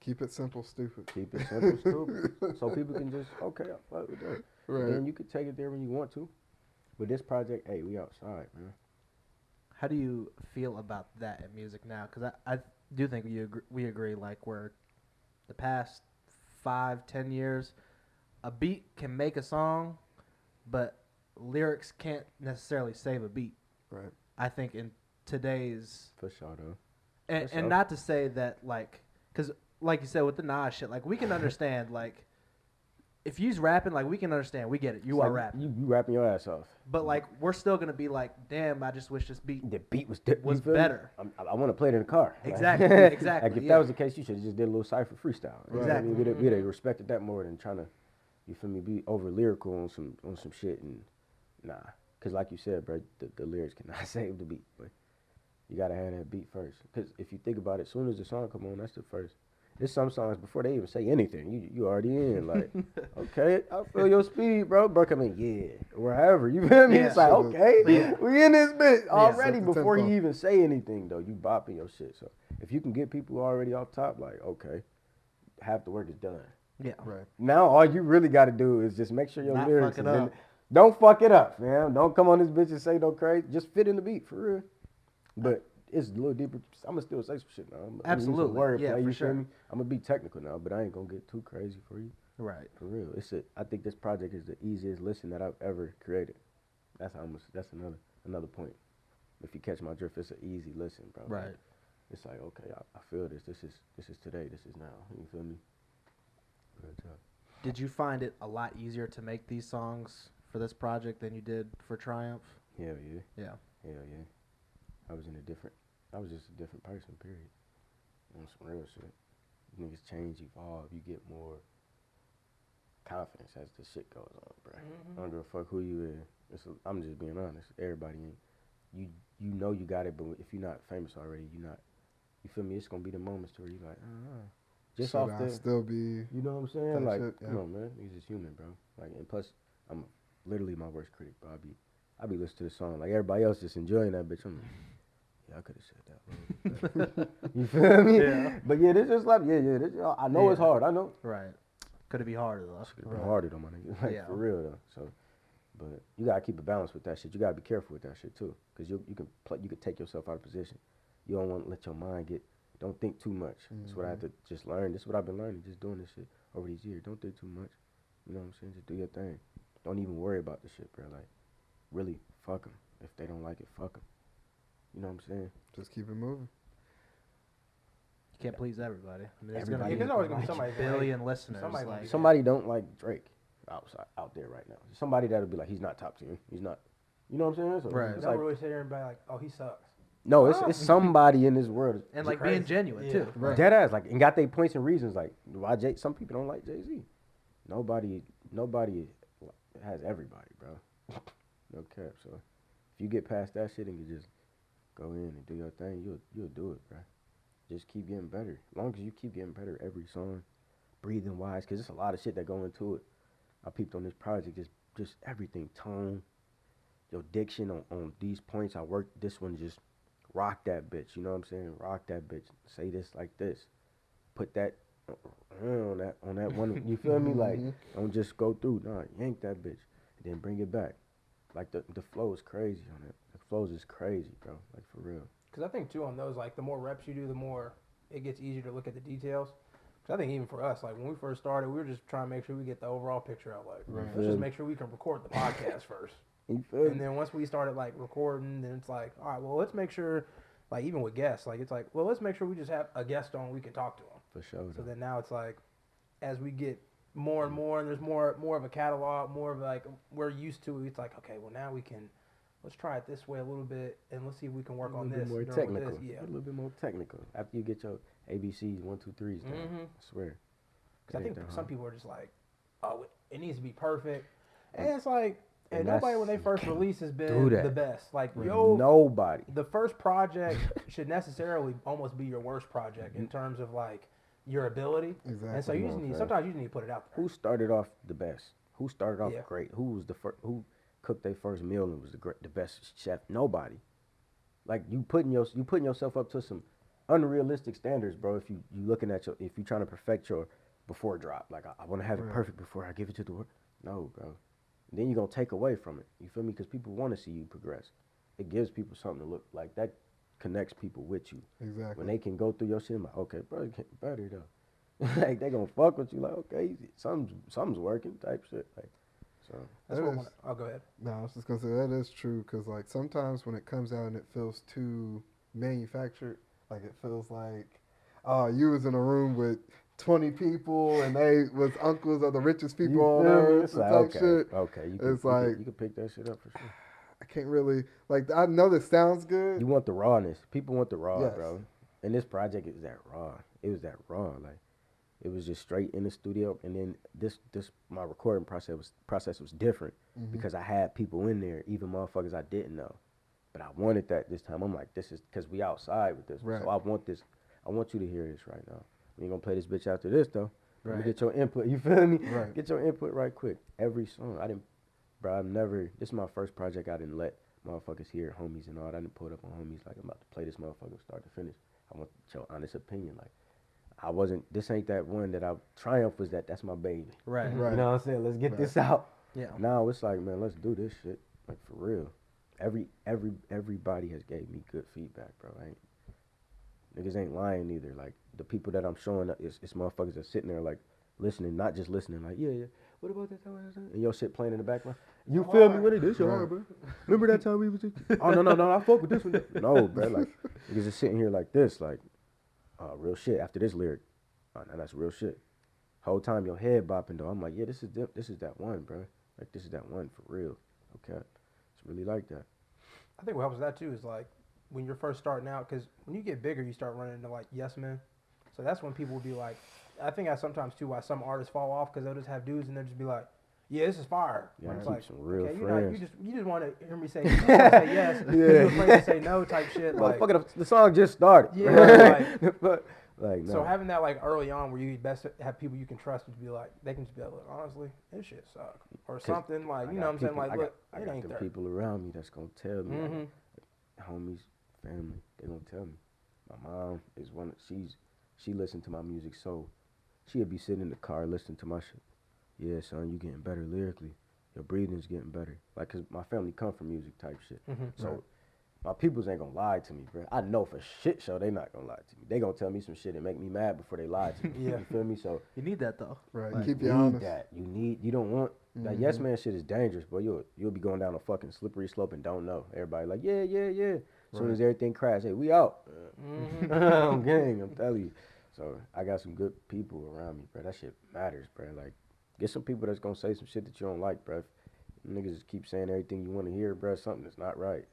Keep it simple, stupid. Keep it simple, stupid, so people can just okay, I fuck with that. Right. Then you can take it there when you want to. But this project, hey, we outside, man. How do you feel about that in music now? Because I do think we agree. Like where the past 5-10 years, a beat can make a song, but lyrics can't necessarily save a beat. Right. I think in today's For sure, though. and, For sure. and not to say that like because like you said with the Nas shit, like we can understand like if you's rapping, like we can understand, we get it. You It's are like, rapping, You rapping your ass off. but like we're still gonna be like, damn, I just wish this beat The beat was was better. I want to play it in the car. Exactly, Like, exactly, Like if yeah. that was the case, you should have just did a little cipher freestyle. You know what I mean? Exactly. We'd have respected that more than trying to, you feel me, be over lyrical on some shit and nah. Cause like you said, bro, the lyrics cannot save the beat. But you gotta have that beat first. Cause if you think about it, as soon as the song come on, that's the first. There's some songs before they even say anything, you already in. Like, okay, I feel your speed, bro. Bro, come in, yeah, or however. You feel me? Yeah. It's like, So okay, yeah. we in this bitch already Set the before tempo. you even say anything, though. You bopping your shit. So if you can get people already off top, like, okay, half the work is done. Yeah. Right. Now all you really got to do is just make sure your Not lyrics fuck is it in. up. Don't fuck it up, man. Don't come on this bitch and say no crazy. Just fit in the beat for real. But it's a little deeper. I'm gonna still say some shit now. I'm gonna use some Absolutely. wordplay, Yeah, for you feel sure. me? I'm gonna be technical now, but I ain't gonna get too crazy for you. Right. For real, I think this project is the easiest listen that I've ever created. That's another point. If you catch my drift, it's an easy listen, bro. Right. Like, it's like okay, I feel this. This is today. This is now. You feel me? Real talk. Did you find it a lot easier to make these songs for this project than you did for Triumph? Hell yeah. Yeah. Hell yeah. I was just a different person, period. On some real shit. Niggas change, evolve, you get more confidence as the shit goes on, bro. I don't give a fuck who you is. I'm just being honest. Everybody ain't. You know you got it, but if you're not famous already, you're not. You feel me? It's gonna be the moments to where you like, just Should off I the. still be? You know what I'm saying? That Like, shit, yeah. come on, man. He's just human, bro. Like, and plus, I'm literally my worst critic, bro. I be listening to the song like everybody else, just enjoying that bitch. I'm like, yeah, I could have said that. a little bit better. You feel me? Yeah. But yeah, this is like, this, I know it's Yeah. hard. I know. Right. Could it be harder though? It's gonna be harder though, my nigga. Like, Yeah. for real though. So, but you gotta keep a balance with that shit. You gotta be careful with that shit too, cause you can take yourself out of position. You don't want to let your mind don't think too much. That's what I had to just learn. This is what I've been learning, just doing this shit over these years. Don't think too much. You know what I'm saying? Just do your thing. Don't even worry about the shit, bro. Like, really, fuck them. If they don't like it, fuck them. You know what I'm saying? Just keep it moving. You can't please everybody. I mean, there's Everybody gonna be There's always gonna be somebody who billion hate. listeners. Somebody gonna like, be Somebody don't like Drake out there right now. Somebody that'll be like, he's not top 10. He's not. You know what I'm saying? So Right. It's Don't like, really sit here and be like, oh, he sucks. no, it's somebody in this world. and like crazy. being genuine Yeah. too. Right. Dead ass, like, and got their points and reasons. Like, why some people don't like Jay-Z. Nobody has everybody, bro. No cap. So if you get past that shit and you just go in and do your thing, you'll do it, bro. Just keep getting better. As long as you keep getting better every song, breathing wise, because there's a lot of shit that go into it. I peeped on this project, just everything, tone, your diction on these points. I worked this one, just rock that bitch. You know what I'm saying? Rock that bitch. Say this like this. Put that on that one. You feel me? Like, don't just go through. Nah, yank that bitch and then bring it back. Like the flow is crazy on it. The flows is crazy, bro. Like, for real. Because I think too on those, like the more reps you do, the more it gets easier to look at the details. Because I think even for us, like when we first started, we were just trying to make sure we get the overall picture out. Like, Right. let's just make sure we can record the podcast first. You feel And me? then once we started like recording, then it's like, all right, well, let's make sure, like even with guests, like it's like, well, let's make sure we just have a guest on we can talk to them. For sure. So though. then now it's like, as we get more and more, and there's more of a catalog, more of like we're used to. It's like, okay, well now let's try it this way a little bit, and let's see if we can work on this. A little bit more during technical. this. Yeah. A little bit more technical. After you get your ABCs 1, 2, 3s down, Mhm. I swear. Because I think It ain't that some hard. people are just like, oh, it needs to be perfect, and it's like, and and nobody that's- when they you first can't release has do been that. the best. Like Right. Nobody. the first project should necessarily almost be your worst project in terms of like your ability. Exactly. And so you Come just on, need fam. sometimes you just need to put it out there. Who started off the best? Who started off Yeah. great? Who was the first? Who cooked their first meal and was the best chef? Nobody. Like you putting yourself up to some unrealistic standards, bro. If you looking at if you trying to perfect your before drop, like I want to have it Right. perfect before I give it to the world. No, bro. Then you're gonna take away from it. You feel me? Because people want to see you progress. It gives people something to look like. That connects people with you. Exactly. When they can go through your shit, I'm like, okay, bro, you get better though. Like they gonna fuck with you, like, okay, something's working, type shit. Like, so That's That what I is- want. I'll go ahead. No, I was just gonna say that is true because like sometimes when it comes out and it feels too manufactured, like it feels like, oh, you was in a room with 20 people and they was uncles of the richest people you on feel me? earth It's and like, type okay, shit. okay, It's like- you can pick that shit up for sure. I can't really like. I know this sounds good. You want the rawness. People want the raw, Yes. bro. And this project is that raw. It was that raw. Like it was just straight in the studio. And then this my recording process was different Mhm. because I had people in there, even motherfuckers I didn't know. But I wanted that this time. I'm like, this is because we outside with this. Right. So I want this. I want you to hear this right now. We ain't gonna play this bitch after this though. Let me Right. get your input. You feel me? Right. Get your input right quick. Every song. I didn't, bro. I've never. This is my first project. I didn't let motherfuckers hear homies and all. I didn't put up on homies like I'm about to play this motherfucker start to finish. I want your honest opinion. Like I wasn't. This ain't that one that I Triumph was that. That's my baby. Right. Right. You know what I'm saying? Let's get this out. Yeah. Now it's like, man, let's do this shit. Like for real. Everybody has gave me good feedback, bro. Niggas ain't lying either. Like the people that I'm showing, it's motherfuckers that's sitting there like listening, not just listening. Like yeah. What about that time? And your shit playing in the background. You feel me with it? This your hard, bro. Remember that time we was? Oh no, I fuck with this one. No, bro. Like niggas just sitting here like this, like real shit. After this lyric, oh no, that's real shit. Whole time your head bopping though. I'm like, yeah, this is that one, bro. Like this is that one for real. Okay, it's really like that. I think what helps with that too is like when you're first starting out, because when you get bigger, you start running into like yes men. So that's when people will be like, I think that's sometimes too why some artists fall off because they'll just have dudes and they'll just be like, yeah, this is fire. Yeah, It's keep like, some real okay, friends. you just want to hear me say, you just wanna say yes. Yeah. You're afraid to say no type shit. Like, Motherfucker, the song just started. Yeah, but like no. so having that like early on where you best have people you can trust to be like, they can just be like, look, honestly, this shit suck or something like, I you got know what I'm saying? people- Like, I look, got it ain't them there. people around me that's gonna tell me. Mhm. Like, homies, family, they gonna tell me. My mom is one. She listened to my music, so she'd be sitting in the car listening to my shit. Yeah, son, you getting better lyrically. Your breathing's getting better. Like, cause my family come from music type shit. Mhm. So Right. my peoples ain't gonna lie to me, bro. I know for shit show they not gonna lie to me. They gonna tell me some shit and make me mad before they lie to me. Yeah. You feel me? So You need that though. Right. Like, Keep you you need honest. that. You don't want that Mhm. yes man shit is dangerous, boy. You'll be going down a fucking slippery slope and don't know. Everybody like, yeah. As soon Right. as everything crashes, hey, we out. Mhm. I'm gang, I'm telling you. So I got some good people around me, bro. That shit matters, bro. Like, get some people that's gonna say some shit that you don't like, bro. If niggas just keep saying everything you want to hear, bro, something that's not right.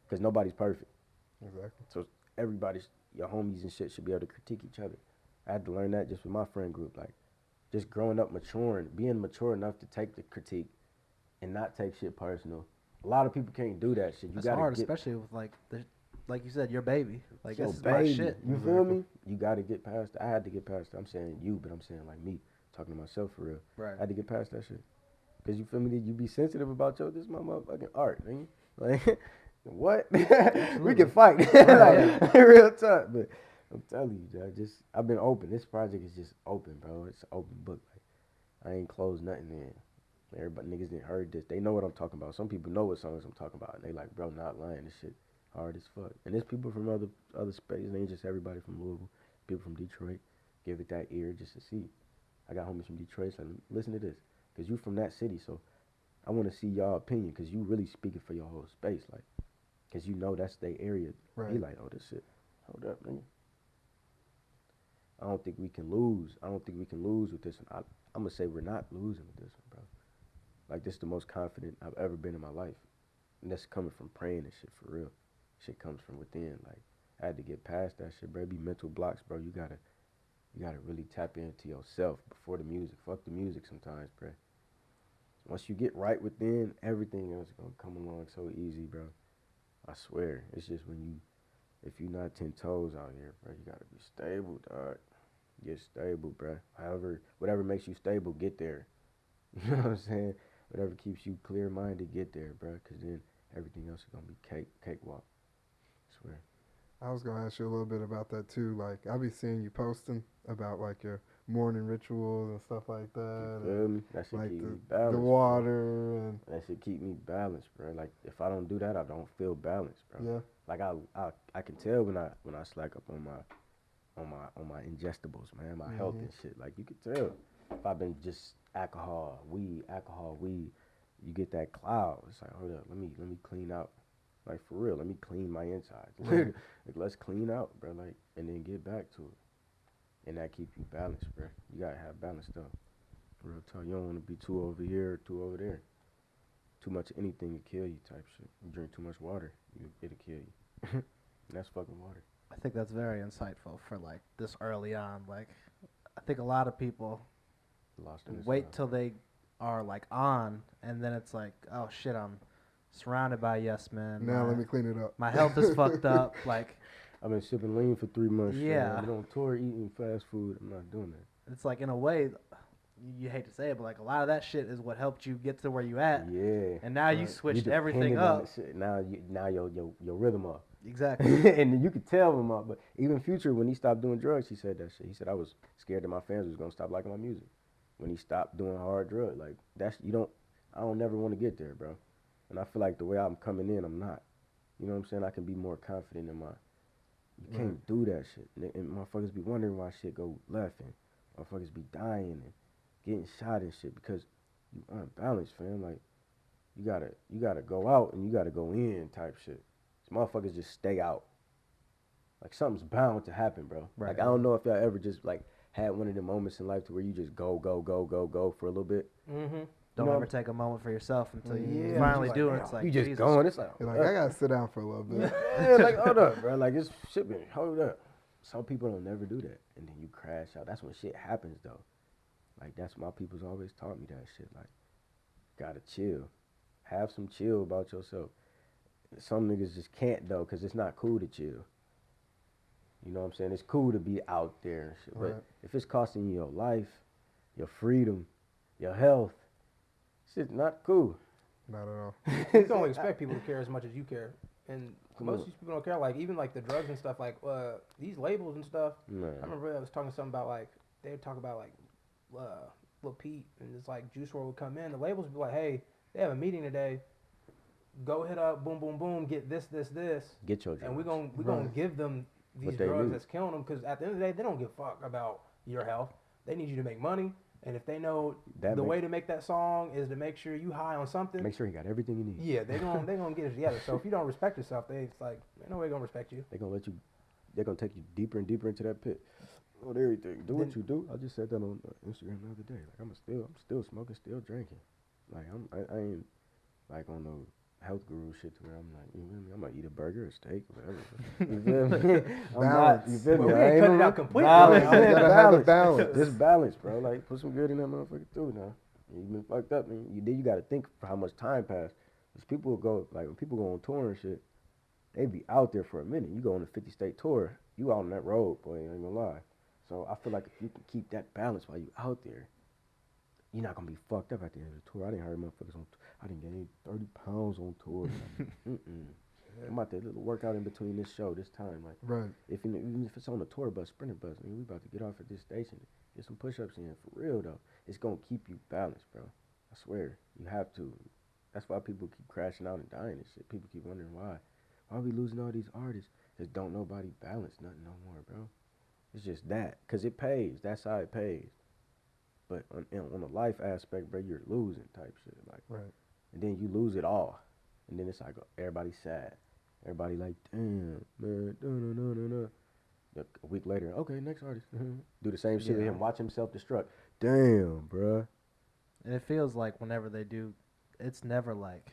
Cause nobody's perfect. Exactly. So everybody's, your homies and shit should be able to critique each other. I had to learn that just with my friend group. Like, just growing up, maturing, being mature enough to take the critique and not take shit personal. A lot of people can't do that shit. You That's gotta hard, get especially with like you said, your baby. Like your this is my baby. shit. You feel me? You gotta get past that. I had to get past that. I'm saying you, but I'm saying like me, talking to myself for real. Right. I had to get past that shit. Cause you feel me? You be sensitive about this is my motherfucking art, nigga. Like, what? We can fight. Like, real talk. But I'm telling you, dog, I've been open. This project is just open, bro. It's an open book. Like, I ain't closed nothing in. Everybody niggas didn't heard this. They know what I'm talking about. Some people know what songs I'm talking about. And they like, bro, not lying. This shit hard as fuck. And there's people from other spaces. It ain't just everybody from Louisville. People from Detroit. Give it that ear just to see. I got homies from Detroit. So listen to this. Because you from that city. So I want to see y'all opinion. Because you really speaking for your whole space. Like, because you know that's their area. Right. He like, oh, this shit. Hold up, nigga. I don't think we can lose. I don't think we can lose with this one. I'm gonna say we're not losing with this one, bro. Like this the most confident I've ever been in my life, and that's coming from praying and shit for real. Shit comes from within. Like I had to get past that shit, bro. It be mental blocks, bro. You gotta really tap into yourself before the music. Fuck the music sometimes, bro. Once you get right within, everything else is gonna come along so easy, bro. I swear. It's just if you're not 10 toes out here, bro, you gotta be stable, dog. Get stable, bro. Whatever makes you stable, get there. You know what I'm saying? Whatever keeps you clear-minded, get there, bro. Cause then everything else is gonna be cakewalk. I swear. I was gonna ask you a little bit about that too. Like I be seeing you posting about like your morning rituals and stuff like that. You feel me? That should Like keep me balanced. the water and That should keep me balanced, bro. Like if I don't do that, I don't feel balanced, bro. yeah. Like I can tell when I slack up on my ingestibles, man, my health and shit. Like you can tell if I've been just alcohol, weed, you get that cloud. It's like, hold up, let me clean out. Like for real, let me clean my insides. Like let's clean out, bro. Like and then get back to it, and that keep you balanced, bro. You gotta have balance though. For real talk, you don't want to be too over here or too over there. Too much of anything will kill you, type shit. You drink too much water, it'll kill you. And that's fucking water. I think that's very insightful for like this early on. Like, I think a lot of people Lost in this wait stuff. till they are like on, and then it's like, oh shit, I'm surrounded by yes men. Now let me clean it up. My health is fucked up. Like, I've been sipping lean for 3 months. Yeah. I've been on tour eating fast food. I'm not doing that. it's like in a way, you hate to say it, but like a lot of that shit is what helped you get to where you at. Yeah. And now you Right. switched You everything dependent on up. that shit. Now your rhythm up. Exactly. And you could tell him up. But even Future, when he stopped doing drugs, he said that shit. He said I was scared that my fans was gonna stop liking my music when he stopped doing hard drugs. Like I don't never want to get there, bro. And I feel like the way I'm coming in, I'm not. You know what I'm saying? I can be more confident in my. You can't do that shit. And motherfuckers be wondering why shit go left and motherfuckers be dying and getting shot and shit because you unbalanced, fam. Like you gotta go out and you gotta go in type shit. These motherfuckers just stay out. Like something's bound to happen, bro. Right. Like I don't know if y'all ever just like had one of them moments in life to where you just go for a little bit. Mm-hmm. Don't You know, ever take a moment for yourself until you Yeah, finally just do like, it. It's like you just Jesus. going. It's like You're like I gotta sit down for a little bit. yeah, like hold up, bro. Like this shit been hold up. Some people don't never do that, and then you crash out. That's when shit happens, though. Like that's my people's always taught me that shit. Like, gotta chill, have some chill about yourself. Some niggas just can't though, cause it's not cool to chill. You know what I'm saying? It's cool to be out there and shit, Right. but if it's costing you your life, your freedom, your health, shit's not cool. Not at all. You can only expect people to care as much as you care, and Come most on. of these people don't care. Like even like the drugs and stuff. Like these labels and stuff. Man. I remember I was talking something about like they would talk about like Lil Pete and it's like Juice WRLD would come in. The labels would be like, hey, they have a meeting today. Go hit up, boom, boom, boom, get this, Get your drugs. and we're gonna Right. give them these What they drugs need. that's killing them because at the end of the day they don't give a fuck about your health. They need you to make money, and if they know That the make- way to make that song is to make sure you high on something, Make sure you got everything you need. yeah, they gonna get it together. So if you don't respect yourself, it's like ain't no way gonna respect you. They're gonna take you deeper and deeper into that pit. On everything. Do what you do. I just said that on Instagram the other day. Like I'm still smoking, still drinking. Like I ain't like on no health guru shit to where I'm like, you feel me? I'm gonna eat a burger, a steak, whatever. You feel me? I'm not. You feel me? Well, we I ain't ain't cutting it no- out completely. Balance. now. You Yeah, gotta have a balance. Just balance, bro. Like put some good in that motherfucker too. Now you been fucked up, man. You got to think for how much time passed. Cause people will go like when people go on tour and shit, they be out there for a minute. You go on a 50-state tour, you out on that road, boy. I ain't gonna lie. So I feel like if you can keep that balance while you out there, you're not gonna be fucked up at the end of the tour. I didn't heard motherfuckers on. I didn't gain 30 pounds on tour. Like, I'm about to little workout in between this show, this time. Like, Right. even if it's on a tour bus, sprinter bus, nigga, we about to get off at this station, get some push-ups in. For real though, it's gonna keep you balanced, bro. I swear, you have to. That's why people keep crashing out and dying and shit. People keep wondering why. Why are we losing all these artists? Cause don't nobody balance nothing no more, bro. It's just that. Cause it pays. That's how it pays. But on the life aspect, bro, you're losing type shit. Like, Right. and then you lose it all. And then it's like everybody's sad. Everybody like, damn, man, A week later, okay, next artist. Do the same shit with Yeah. him. Watch him self-destruct. Damn, bruh. And it feels like whenever they do, it's never like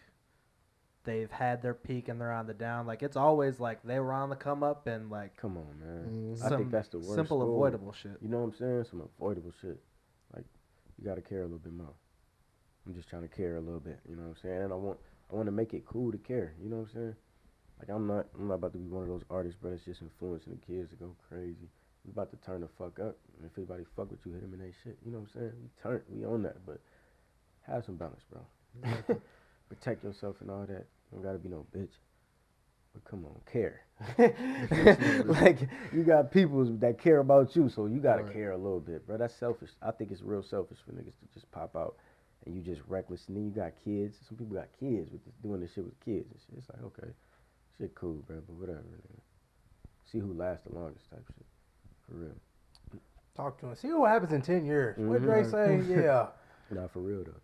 they've had their peak and they're on the down. Like it's always like they were on the come up and like Come on, man. Mhm. I some think that's the worst. simple rule. avoidable shit. You know what I'm saying? Some avoidable shit. Like, you gotta care a little bit more. I'm just trying to care a little bit. You know what I'm saying? And I want to make it cool to care. You know what I'm saying? Like I'm not about to be one of those artists, bro, that's just influencing the kids to go crazy. I'm about to turn the fuck up. And if anybody fuck with you, hit them in their shit. You know what I'm saying? We own that, but have some balance, bro. Protect yourself and all that. You don't gotta be no bitch. But come on, care. Like you got people that care about you, so you gotta Right. care a little bit, bro. That's selfish. I think it's real selfish for niggas to just pop out and you just reckless. And then you got kids. Some people got kids with doing this shit with kids and shit. It's like, okay, shit cool, bro, but whatever. Nigga. See who lasts the longest type shit. For real. Talk to him. See what happens in 10 years. What Mhm. Dre say? Yeah. Not for real though.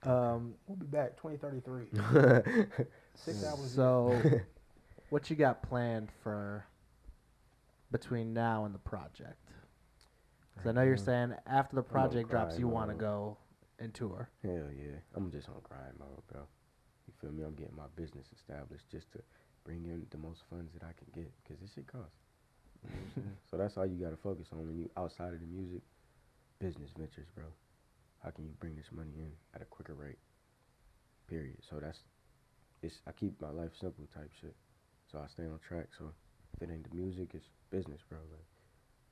We'll be back 2033. 6 albums. So, what you got planned for between now and the project? Because I know you're saying after the project drops, grind you want to mode. go and tour. Hell yeah. I'm just on grind mode, bro. You feel me? I'm getting my business established just to bring in the most funds that I can get because this shit costs. You know what I'm saying? So that's all you got to focus on when you outside of the music. Business ventures, bro. How can you bring this money in at a quicker rate? Period. So I keep my life simple type shit. So I stay on track. So if it ain't the music, it's business, bro. Like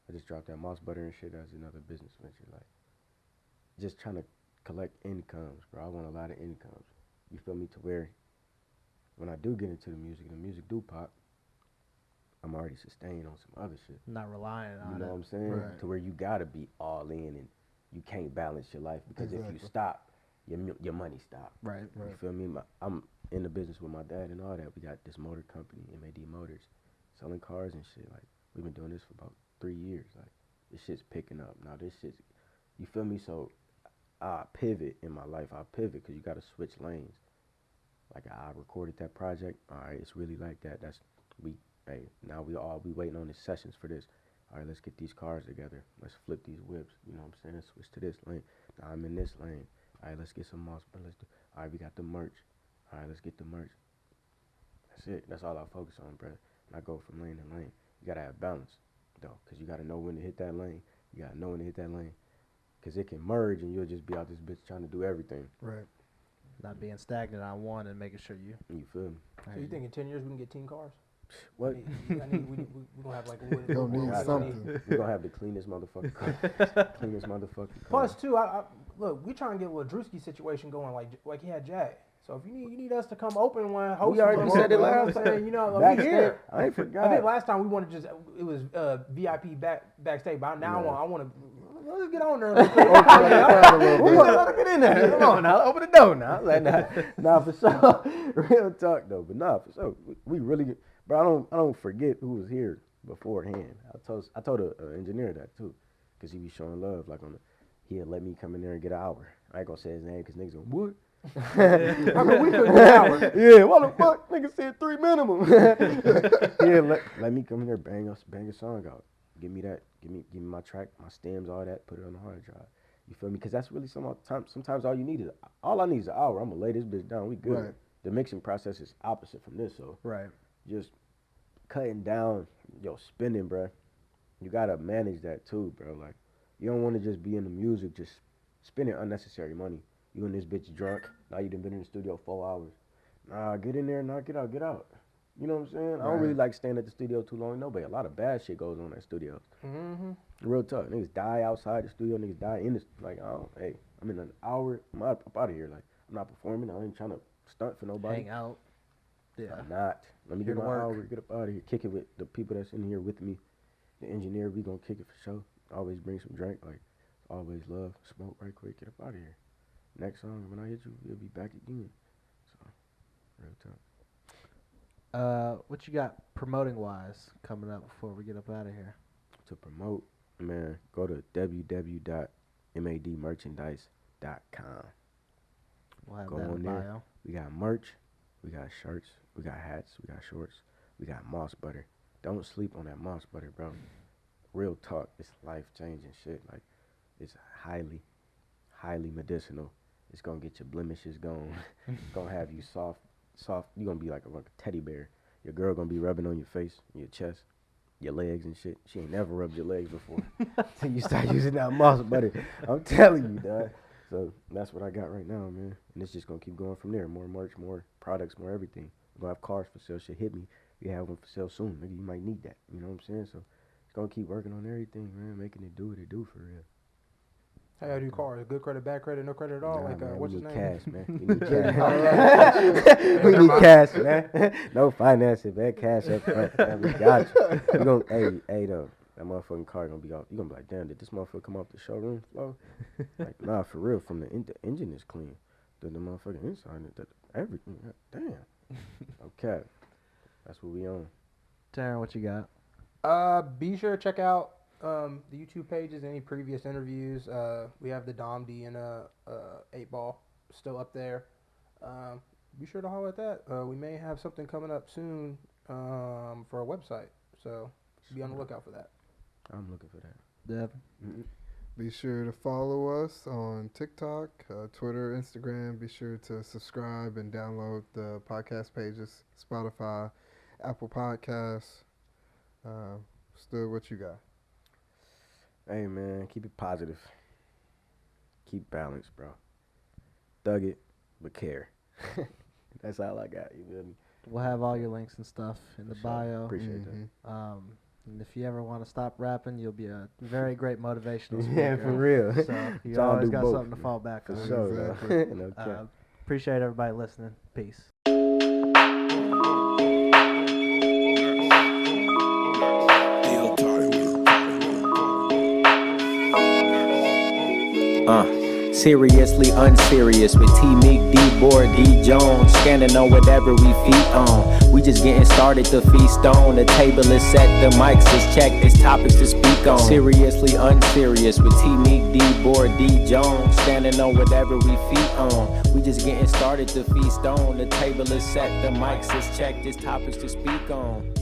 I just dropped that moss butter and shit as another business venture. Like just trying to collect incomes, bro. I want a lot of incomes. You feel me? To where when I do get into the music do pop, I'm already sustained on some other shit. Not relying on You know it. what I'm saying? Right. To where you gotta be all in and you can't balance your life because if you Exactly. stop, your money stop. Right. Right. You feel me? I'm in the business with my dad and all that. We got this motor company, MAD Motors, selling cars and shit. Like we've been doing this for about 3 years. Like this shit's picking up. Now this shit's, you feel me? So I pivot in my life. I pivot because you gotta switch lanes. Like I recorded that project. All right, it's really like that. Hey, now we waiting on the sessions for this. All right, let's get these cars together. Let's flip these whips. You know what I'm saying? Switch to this lane. Now I'm in this lane. All right, let's get some moss. But all right, we got the merch. All right, let's get the merch. That's it. That's all I focus on, bro. And I go from lane to lane. You gotta have balance, though, because you gotta know when to hit that lane. You gotta know when to hit that lane, because it can merge and you'll just be out this bitch trying to do everything. Right. Not being stagnant on one and making sure you. You feel me? So you think in 10 years we can get team cars? What? We gonna have like a Gonna need Gotcha. something. We're gonna have the cleanest motherfucking car. Cleanest motherfucking car. Plus, too, I look, we trying to get a little Drewski situation going, like he had Jack. So if you need us to come open one, host We already one, said it last saying, time. you know, we Backstage. here. I ain't I forgot. think last time we wanted it was VIP backstage, but now Yeah. I want to let's get on there. We gonna let her get in there. Come on now, open the door now. Like, nah, for sure. Real talk though, but nah, for sure. We really, bro. I don't forget who was here beforehand. I told an engineer that too, cause he be showing love. Like he had let me come in there and get an hour. I ain't gonna say his name, cause niggas gonna what? I mean, we couldn't get an hour. Yeah, what the fuck? Nigga said 3 minimum. Yeah, let me come in there, bang a song out. Give me that. Give me my track, my stems, all that. Put it on the hard drive. You feel me? Because that's really sometimes all I need is an hour. I'm gonna lay this bitch down. We good. Right. The mixing process is opposite from this, so Right. just cutting down your spending, bro. You gotta manage that too, bro. Like you don't want to just be in the music, just spending unnecessary money. You and this bitch drunk. Now you done been in the studio 4 hours. Nah, get in there, knock it out, get out. You know what I'm saying? I don't really like staying at the studio too long. No, but a lot of bad shit goes on at studios. Mm-hmm. Real talk. Niggas die outside the studio. Niggas die in this. Like, oh, hey, I'm in an hour. I'm out of here. Like, I'm not performing. I ain't trying to stunt for nobody. Hang out. Yeah. I'm not. Let me Here get to my work. hour. Get up out of here. Kick it with the people that's in here with me. The engineer, we gonna kick it for sure. Always bring some drink. Like, always love. Smoke right quick. Get up out of here. Next song, when I hit you, we'll be back again. So, real talk. What you got promoting wise coming up before we get up out of here? To promote, man, go to www.madmerchandise.com. We'll have Go that in on the there. bio. We got merch, we got shirts, we got hats, we got shorts, we got moss butter. Don't sleep on that moss butter, bro. real talk, it's life-changing shit. Like, it's highly, highly medicinal. It's gonna get your blemishes gone. It's gonna have you soft. You're gonna be like a teddy bear. Your girl gonna be rubbing on your face, your chest, your legs and shit. She ain't never rubbed your legs before. So you start using that muscle, buddy. I'm telling you, dog. So that's what I got right now, man. And it's just gonna keep going from there. More merch, more products, more everything. We're gonna have cars for sale. Shit hit me. We have one for sale soon. Nigga, you might need that. You know what I'm saying? So it's gonna keep working on everything, man. Making it do what it do for real. How y'all do cars? Good credit, bad credit, no credit at all? Nah, like, man, what's we his need name? cash, man. We need cash. We need cash, man. No financing, man. Cash up front. Man. We got you. We gonna, hey, though. That motherfucking car gonna be off. You gonna be like, damn, did this motherfucker come off the showroom floor? Like, nah, for real. From the engine is clean. The motherfucking inside, everything. Damn. Okay. That's what we on. Terran, what you got? Be sure to check out the YouTube pages, any previous interviews. We have the Dom D and 8 Ball still up there. Be sure to holler at that. We may have something coming up soon for a website, so be on the lookout for that. I'm looking for that. Devin? Be sure to follow us on TikTok, Twitter, Instagram. Be sure to subscribe and download the podcast pages, Spotify, Apple Podcasts. Stood, what you got? Hey, man, keep it positive. Keep balance, bro. Thug it, but care. That's all I got. You feel me? We'll have all your links and stuff in the For sure. bio. Appreciate that. And if you ever want to stop rapping, you'll be a very great motivational speaker. Yeah, for real. So you Y'all always do got both, something to man. fall back For on. sure. Exactly. No cap. Appreciate everybody listening. Peace. Seriously unserious with T Meek, D Board, D Jones, standing on whatever we feet on. We just getting started to feast on. The table is set, the mics is checked, there's topics to speak on. Seriously unserious with T Meek, D Board, D Jones, standing on whatever we feet on. We just getting started to feast on. The table is set, the mics is checked, there's topics to speak on.